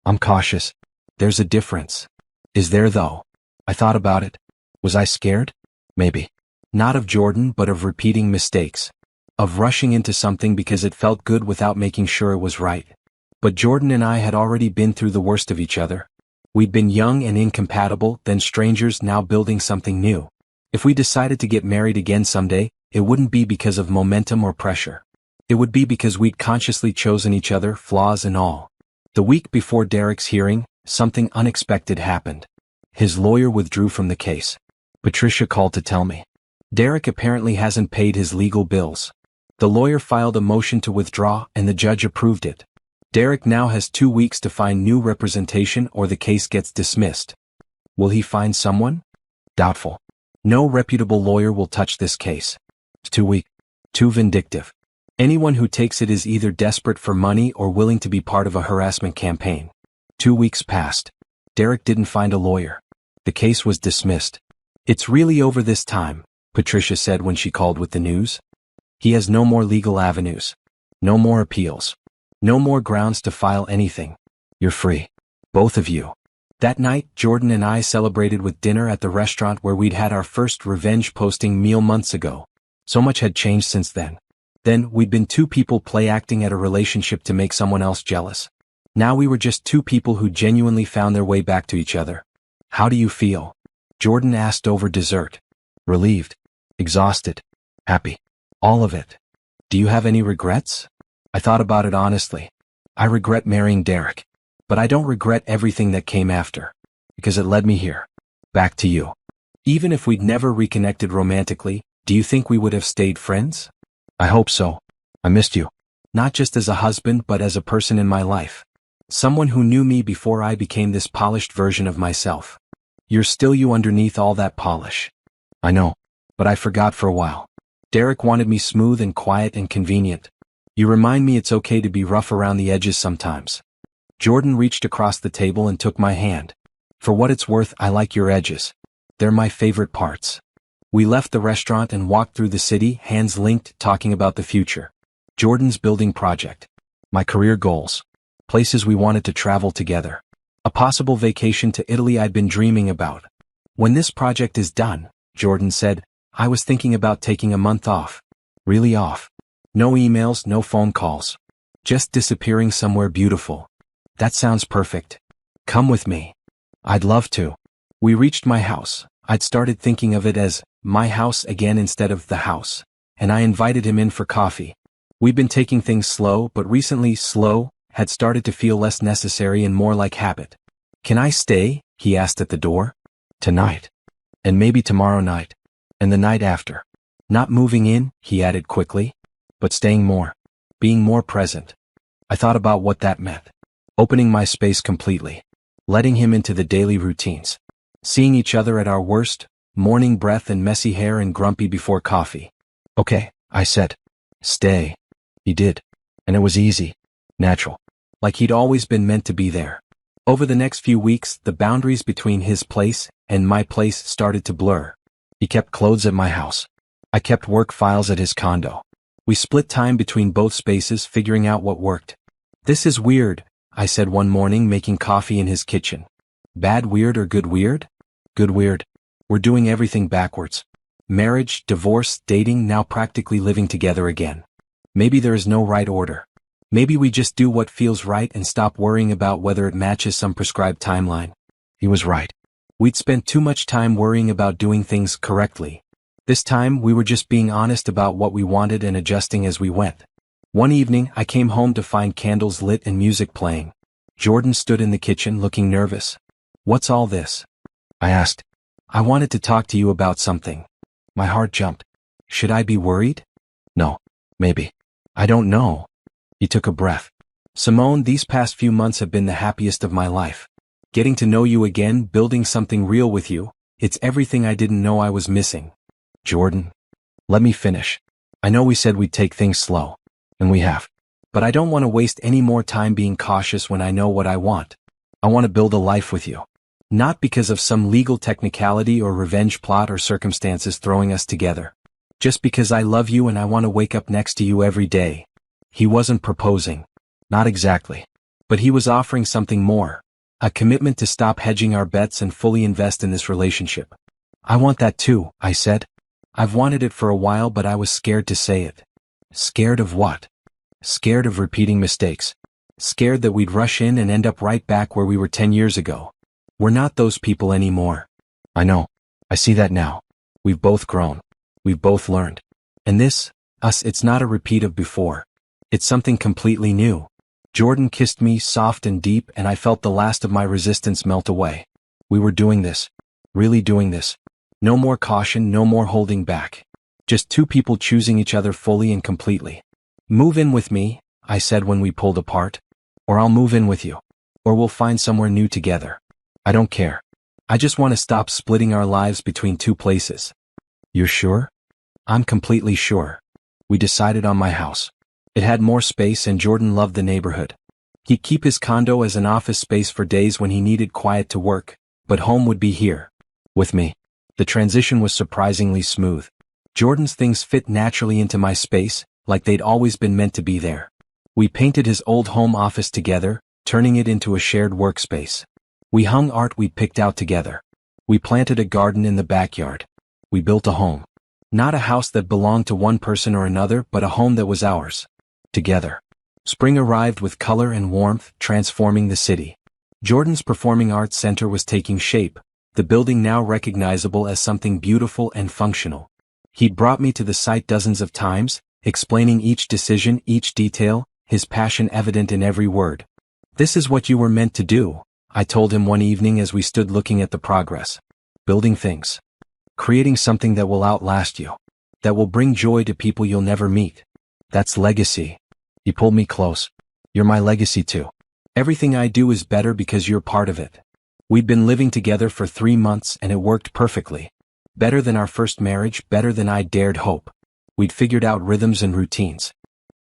Speaker 1: "I'm cautious. There's a difference." "Is there though?" I thought about it. Was I scared? Maybe. Not of Jordan, but of repeating mistakes. Of rushing into something because it felt good without making sure it was right. But Jordan and I had already been through the worst of each other. We'd been young and incompatible, then strangers, now building something new. If we decided to get married again someday, it wouldn't be because of momentum or pressure. It would be because we'd consciously chosen each other, flaws and all. The week before Derek's hearing, something unexpected happened. His lawyer withdrew from the case. Patricia called to tell me. Derek apparently hasn't paid his legal bills. The lawyer filed a motion to withdraw and the judge approved it. Derek now has 2 weeks to find new representation or the case gets dismissed. Will he find someone? Doubtful. No reputable lawyer will touch this case. It's too weak. Too vindictive. Anyone who takes it is either desperate for money or willing to be part of a harassment campaign. 2 weeks passed. Derek didn't find a lawyer. The case was dismissed. It's really over this time, Patricia said when she called with the news. He has no more legal avenues. No more appeals. No more grounds to file anything. You're free. Both of you. That night, Jordan and I celebrated with dinner at the restaurant where we'd had our first revenge posting meal months ago. So much had changed since then. Then, we'd been two people play acting at a relationship to make someone else jealous. Now we were just two people who genuinely found their way back to each other. How do you feel? Jordan asked over dessert. Relieved. Exhausted. Happy. All of it. Do you have any regrets? I thought about it honestly. I regret marrying Derek. But I don't regret everything that came after. Because it led me here. Back to you. Even if we'd never reconnected romantically, do you think we would have stayed friends? I hope so. I missed you. Not just as a husband but as a person in my life. Someone who knew me before I became this polished version of myself. You're still you underneath all that polish. I know. But I forgot for a while. Derek wanted me smooth and quiet and convenient. You remind me it's okay to be rough around the edges sometimes. Jordan reached across the table and took my hand. For what it's worth, I like your edges. They're my favorite parts. We left the restaurant and walked through the city, hands linked, talking about the future. Jordan's building project. My career goals. Places we wanted to travel together. A possible vacation to Italy I'd been dreaming about. When this project is done, Jordan said, I was thinking about taking a month off. Really off. No emails, no phone calls. Just disappearing somewhere beautiful. That sounds perfect. Come with me. I'd love to. We reached my house. I'd started thinking of it as my house again instead of the house, and I invited him in for coffee. We've been taking things slow, but recently slow had started to feel less necessary and more like habit. Can I stay? He asked at the door. Tonight. And maybe tomorrow night. And the night after. Not moving in, he added quickly, but staying more. Being more present. I thought about what that meant. Opening my space completely. Letting him into the daily routines. Seeing each other at our worst, morning breath and messy hair and grumpy before coffee. Okay, I said. Stay. He did. And it was easy. Natural. Like he'd always been meant to be there. Over the next few weeks, the boundaries between his place and my place started to blur. He kept clothes at my house. I kept work files at his condo. We split time between both spaces, figuring out what worked. This is weird, I said one morning, making coffee in his kitchen. Bad weird or good weird? Good weird. We're doing everything backwards. Marriage, divorce, dating, now practically living together again. Maybe there is no right order. Maybe we just do what feels right and stop worrying about whether it matches some prescribed timeline. He was right. We'd spent too much time worrying about doing things correctly. This time, we were just being honest about what we wanted and adjusting as we went. One evening, I came home to find candles lit and music playing. Jordan stood in the kitchen looking nervous. What's all this? I asked. I wanted to talk to you about something. My heart jumped. Should I be worried? No. Maybe. I don't know. He took a breath. Simone, these past few months have been the happiest of my life. Getting to know you again, building something real with you, it's everything I didn't know I was missing. Jordan. Let me finish. I know we said we'd take things slow. And we have. But I don't want to waste any more time being cautious when I know what I want. I want to build a life with you. Not because of some legal technicality or revenge plot or circumstances throwing us together. Just because I love you and I want to wake up next to you every day. He wasn't proposing. Not exactly. But he was offering something more. A commitment to stop hedging our bets and fully invest in this relationship. I want that too, I said. I've wanted it for a while, but I was scared to say it. Scared of what? Scared of repeating mistakes. Scared that we'd rush in and end up right back where we were 10 years ago. We're not those people anymore. I know. I see that now. We've both grown. We've both learned. And this, us, it's not a repeat of before. It's something completely new. Jordan kissed me soft and deep, and I felt the last of my resistance melt away. We were doing this. Really doing this. No more caution, no more holding back. Just two people choosing each other fully and completely. Move in with me, I said when we pulled apart. Or I'll move in with you. Or we'll find somewhere new together. I don't care. I just want to stop splitting our lives between two places. You're sure? I'm completely sure. We decided on my house. It had more space and Jordan loved the neighborhood. He'd keep his condo as an office space for days when he needed quiet to work, but home would be here. With me. The transition was surprisingly smooth. Jordan's things fit naturally into my space, like they'd always been meant to be there. We painted his old home office together, turning it into a shared workspace. We hung art we'd picked out together. We planted a garden in the backyard. We built a home. Not a house that belonged to one person or another, but a home that was ours. Together. Spring arrived with color and warmth, transforming the city. Jordan's Performing Arts Center was taking shape, the building now recognizable as something beautiful and functional. He'd brought me to the site dozens of times, explaining each decision, each detail, his passion evident in every word. This is what you were meant to do, I told him one evening as we stood looking at the progress. Building things. Creating something that will outlast you. That will bring joy to people you'll never meet. That's legacy. He pulled me close. You're my legacy too. Everything I do is better because you're part of it. We'd been living together for 3 months and it worked perfectly. Better than our first marriage, better than I dared hope. We'd figured out rhythms and routines.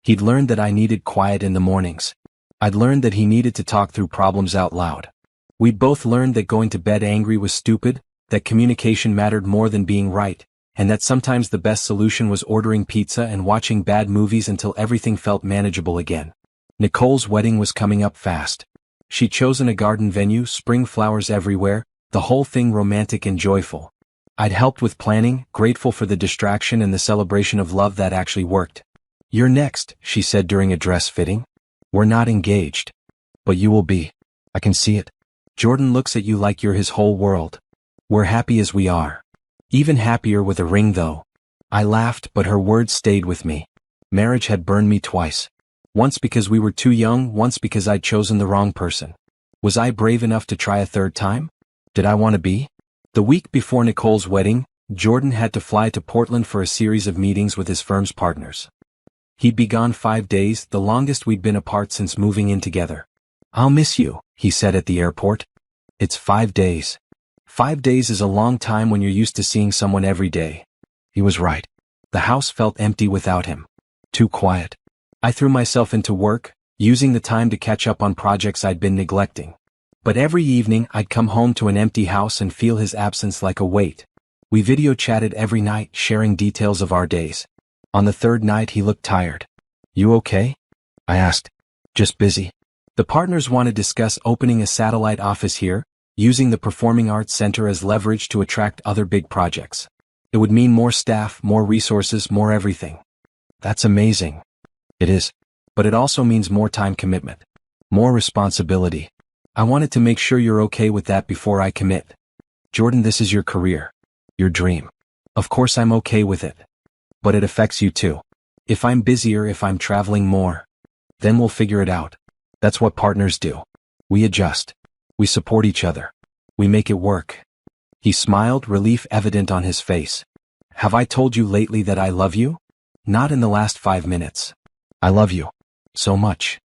Speaker 1: He'd learned that I needed quiet in the mornings. I'd learned that he needed to talk through problems out loud. We'd both learned that going to bed angry was stupid, that communication mattered more than being right, and that sometimes the best solution was ordering pizza and watching bad movies until everything felt manageable again. Nicole's wedding was coming up fast. She'd chosen a garden venue, spring flowers everywhere, the whole thing romantic and joyful. I'd helped with planning, grateful for the distraction and the celebration of love that actually worked. You're next, she said during a dress fitting. We're not engaged. But you will be. I can see it. Jordan looks at you like you're his whole world. We're happy as we are. Even happier with a ring though. I laughed, but her words stayed with me. Marriage had burned me twice. Once because we were too young, once because I'd chosen the wrong person. Was I brave enough to try a third time? Did I want to be? The week before Nicole's wedding, Jordan had to fly to Portland for a series of meetings with his firm's partners. He'd be gone 5 days, the longest we'd been apart since moving in together. I'll miss you, he said at the airport. It's 5 days. 5 days is a long time when you're used to seeing someone every day. He was right. The house felt empty without him. Too quiet. I threw myself into work, using the time to catch up on projects I'd been neglecting. But every evening I'd come home to an empty house and feel his absence like a weight. We video chatted every night, sharing details of our days. On the third night he looked tired. You okay? I asked. Just busy. The partners want to discuss opening a satellite office here, using the Performing Arts Center as leverage to attract other big projects. It would mean more staff, more resources, more everything. That's amazing. It is. But it also means more time commitment. More responsibility. I wanted to make sure you're okay with that before I commit. Jordan, this is your career. Your dream. Of course I'm okay with it. But it affects you too. If I'm busier, if I'm traveling more, then we'll figure it out. That's what partners do. We adjust. We support each other. We make it work. He smiled, relief evident on his face. Have I told you lately that I love you? Not in the last 5 minutes. I love you. So much.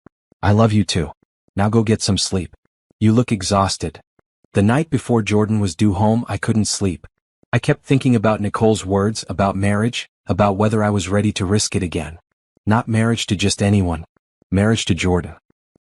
Speaker 1: I love you too. Now go get some sleep. You look exhausted. The night before Jordan was due home, I couldn't sleep. I kept thinking about Nicole's words, about marriage, about whether I was ready to risk it again. Not marriage to just anyone. Marriage to Jordan.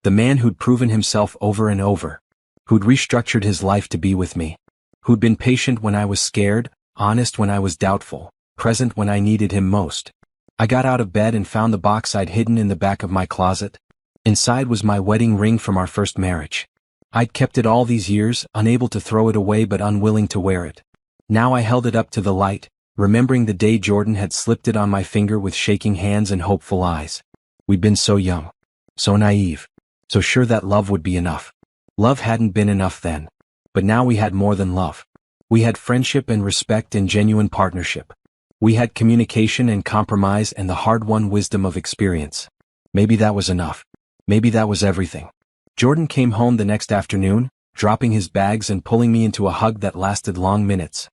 Speaker 1: The man who'd proven himself over and over. Who'd restructured his life to be with me. Who'd been patient when I was scared, honest when I was doubtful, present when I needed him most. I got out of bed and found the box I'd hidden in the back of my closet. Inside was my wedding ring from our first marriage. I'd kept it all these years, unable to throw it away but unwilling to wear it. Now I held it up to the light, remembering the day Jordan had slipped it on my finger with shaking hands and hopeful eyes. We'd been so young, so naive, so sure that love would be enough. Love hadn't been enough then. But now we had more than love. We had friendship and respect and genuine partnership. We had communication and compromise and the hard-won wisdom of experience. Maybe that was enough. Maybe that was everything. Jordan came home the next afternoon, dropping his bags and pulling me into a hug that lasted long minutes.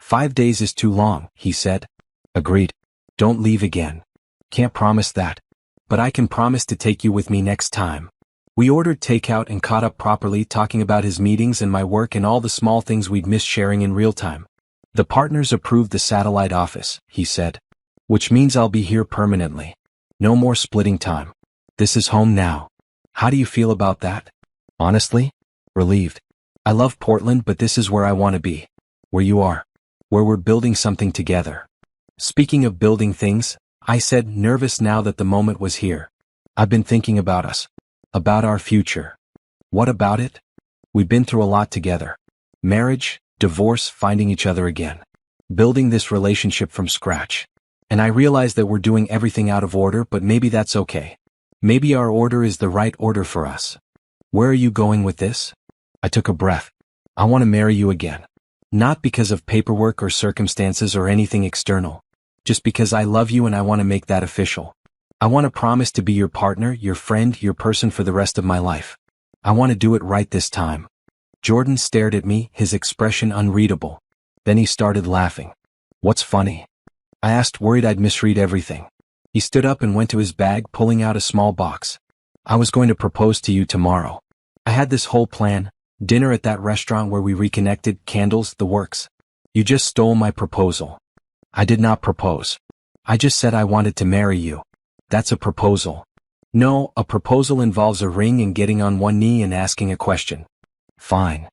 Speaker 1: 5 days is too long, he said. Agreed. Don't leave again. Can't promise that. But I can promise to take you with me next time. We ordered takeout and caught up properly, talking about his meetings and my work and all the small things we'd missed sharing in real time. The partners approved the satellite office, he said. Which means I'll be here permanently. No more splitting time. This is home now. How do you feel about that? Honestly? Relieved. I love Portland, but this is where I want to be. Where you are. Where we're building something together. Speaking of building things, I said, nervous now that the moment was here. I've been thinking about us. About our future. What about it? We've been through a lot together. Marriage, divorce, finding each other again. Building this relationship from scratch. And I realize that we're doing everything out of order, but maybe that's okay. Maybe our order is the right order for us. Where are you going with this? I took a breath. I want to marry you again. Not because of paperwork or circumstances or anything external. Just because I love you and I want to make that official. I want to promise to be your partner, your friend, your person for the rest of my life. I want to do it right this time. Jordan stared at me, his expression unreadable. Then he started laughing. What's funny? I asked, worried I'd misread everything. He stood up and went to his bag, pulling out a small box. I was going to propose to you tomorrow. I had this whole plan, dinner at that restaurant where we reconnected, candles, the works. You just stole my proposal. I did not propose. I just said I wanted to marry you. That's a proposal. No, a proposal involves a ring and getting on one knee and asking a question. Fine.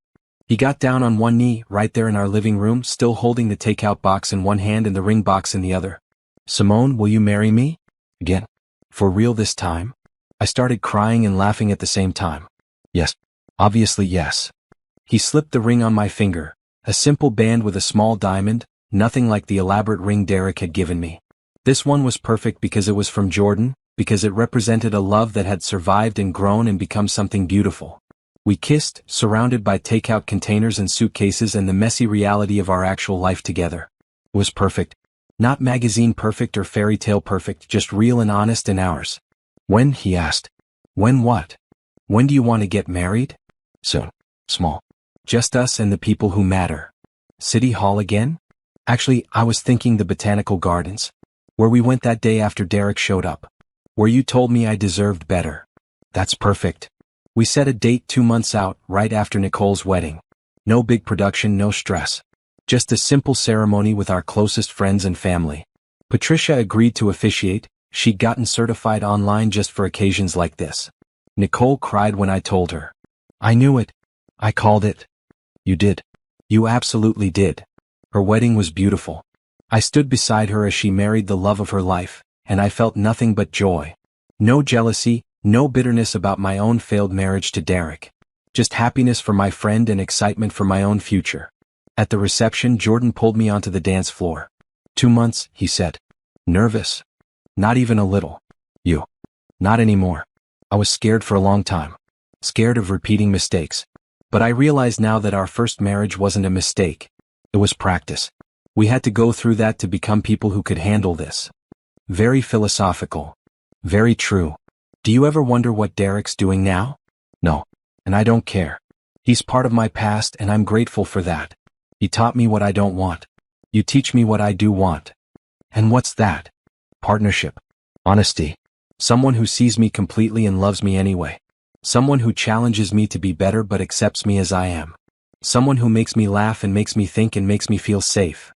Speaker 1: He got down on one knee, right there in our living room, still holding the takeout box in one hand and the ring box in the other. Simone, will you marry me? Again. For real this time? I started crying and laughing at the same time. Yes. Obviously yes. He slipped the ring on my finger, a simple band with a small diamond, nothing like the elaborate ring Derek had given me. This one was perfect because it was from Jordan, because it represented a love that had survived and grown and become something beautiful. We kissed, surrounded by takeout containers and suitcases and the messy reality of our actual life together. It was perfect. Not magazine perfect or fairy tale perfect, just real and honest and ours. When? He asked. When what? When do you want to get married? Soon. Small. Just us and the people who matter. City Hall again? Actually, I was thinking the Botanical Gardens. Where we went that day after Derek showed up. Where you told me I deserved better. That's perfect. We set a date 2 months out, right after Nicole's wedding. No big production, no stress. Just a simple ceremony with our closest friends and family. Patricia agreed to officiate. She'd gotten certified online just for occasions like this. Nicole cried when I told her. I knew it. I called it. You did. You absolutely did. Her wedding was beautiful. I stood beside her as she married the love of her life, and I felt nothing but joy. No jealousy, no bitterness about my own failed marriage to Derek. Just happiness for my friend and excitement for my own future. At the reception, Jordan pulled me onto the dance floor. 2 months, he said. Nervous? Not even a little. You? Not anymore. I was scared for a long time. Scared of repeating mistakes. But I realize now that our first marriage wasn't a mistake. It was practice. We had to go through that to become people who could handle this. Very philosophical. Very true. Do you ever wonder what Derek's doing now? No. And I don't care. He's part of my past and I'm grateful for that. He taught me what I don't want. You teach me what I do want. And what's that? Partnership. Honesty. Someone who sees me completely and loves me anyway. Someone who challenges me to be better but accepts me as I am. Someone who makes me laugh and makes me think and makes me feel safe.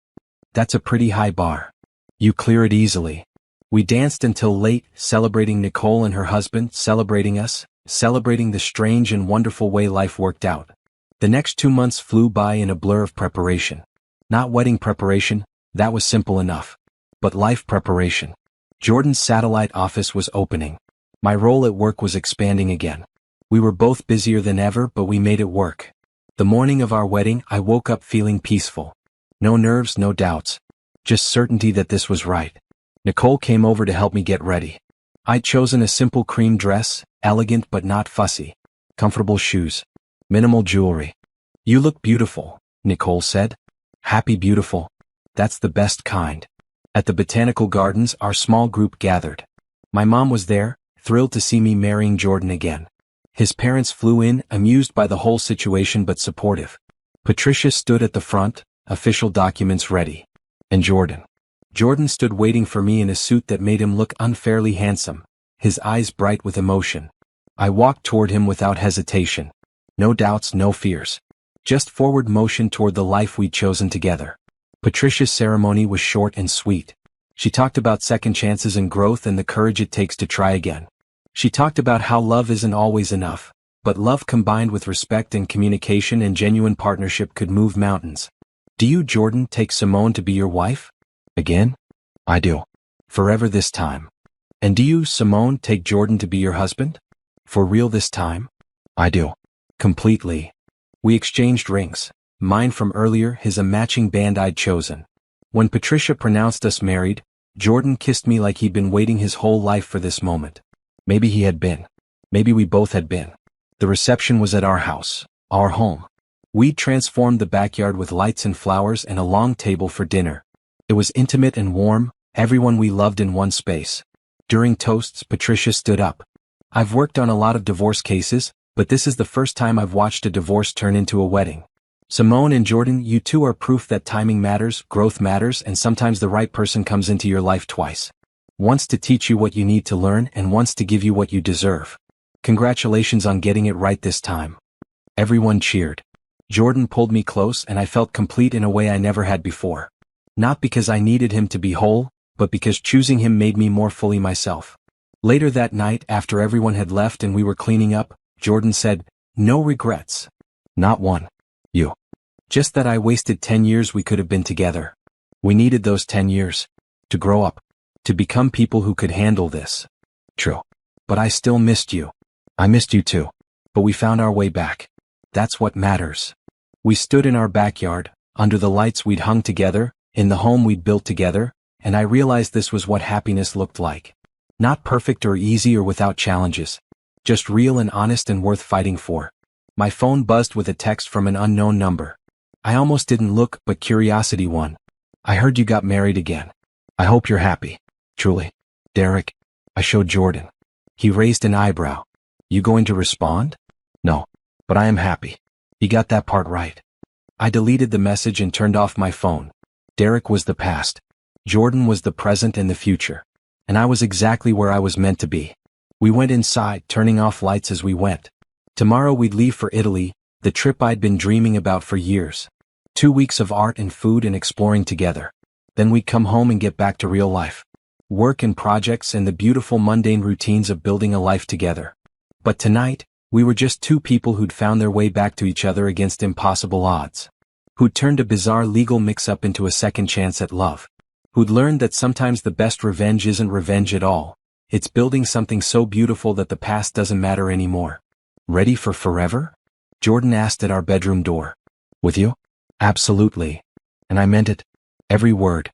Speaker 1: That's a pretty high bar. You clear it easily. We danced until late, celebrating Nicole and her husband, celebrating us, celebrating the strange and wonderful way life worked out. The next 2 months flew by in a blur of preparation. Not wedding preparation, that was simple enough. But life preparation. Jordan's satellite office was opening. My role at work was expanding again. We were both busier than ever, but we made it work. The morning of our wedding, I woke up feeling peaceful. No nerves, no doubts. Just certainty that this was right. Nicole came over to help me get ready. I'd chosen a simple cream dress, elegant but not fussy. Comfortable shoes. Minimal jewelry. You look beautiful, Nicole said. Happy beautiful. That's the best kind. At the Botanical Gardens, our small group gathered. My mom was there, thrilled to see me marrying Jordan again. His parents flew in, amused by the whole situation but supportive. Patricia stood at the front, official documents ready. And Jordan. Jordan stood waiting for me in a suit that made him look unfairly handsome, his eyes bright with emotion. I walked toward him without hesitation. No doubts, no fears. Just forward motion toward the life we'd chosen together. Patricia's ceremony was short and sweet. She talked about second chances and growth and the courage it takes to try again. She talked about how love isn't always enough, but love combined with respect and communication and genuine partnership could move mountains. Do you, Jordan, take Simone to be your wife? Again? I do. Forever this time. And do you, Simone, take Jordan to be your husband? For real this time? I do. Completely. We exchanged rings. Mine from earlier, his a matching band I'd chosen. When Patricia pronounced us married, Jordan kissed me like he'd been waiting his whole life for this moment. Maybe he had been. Maybe we both had been. The reception was at our house, our home. We'd transformed the backyard with lights and flowers and a long table for dinner. It was intimate and warm, everyone we loved in one space. During toasts, Patricia stood up. I've worked on a lot of divorce cases, but this is the first time I've watched a divorce turn into a wedding. Simone and Jordan, you two are proof that timing matters, growth matters, and sometimes the right person comes into your life twice. Once to teach you what you need to learn and once to give you what you deserve. Congratulations on getting it right this time. Everyone cheered. Jordan pulled me close and I felt complete in a way I never had before. Not because I needed him to be whole, but because choosing him made me more fully myself. Later that night, after everyone had left and we were cleaning up, Jordan said, "No regrets." Not one. You. Just that I wasted 10 years we could have been together. We needed those 10 years. To grow up. To become people who could handle this. True. But I still missed you. I missed you too. But we found our way back. That's what matters. We stood in our backyard, under the lights we'd hung together, in the home we'd built together, and I realized this was what happiness looked like. Not perfect or easy or without challenges. Just real and honest and worth fighting for. My phone buzzed with a text from an unknown number. I almost didn't look, but curiosity won. I heard you got married again. I hope you're happy. Truly. Derek. I showed Jordan. He raised an eyebrow. You going to respond? No. But I am happy. He got that part right. I deleted the message and turned off my phone. Derek was the past. Jordan was the present and the future. And I was exactly where I was meant to be. We went inside, turning off lights as we went. Tomorrow we'd leave for Italy, the trip I'd been dreaming about for years. 2 weeks of art and food and exploring together. Then we'd come home and get back to real life. Work and projects and the beautiful mundane routines of building a life together. But tonight, we were just two people who'd found their way back to each other against impossible odds. Who'd turned a bizarre legal mix-up into a second chance at love. Who'd learned that sometimes the best revenge isn't revenge at all. It's building something so beautiful that the past doesn't matter anymore. Ready for forever? Jordan asked at our bedroom door. With you? Absolutely. And I meant it. Every word.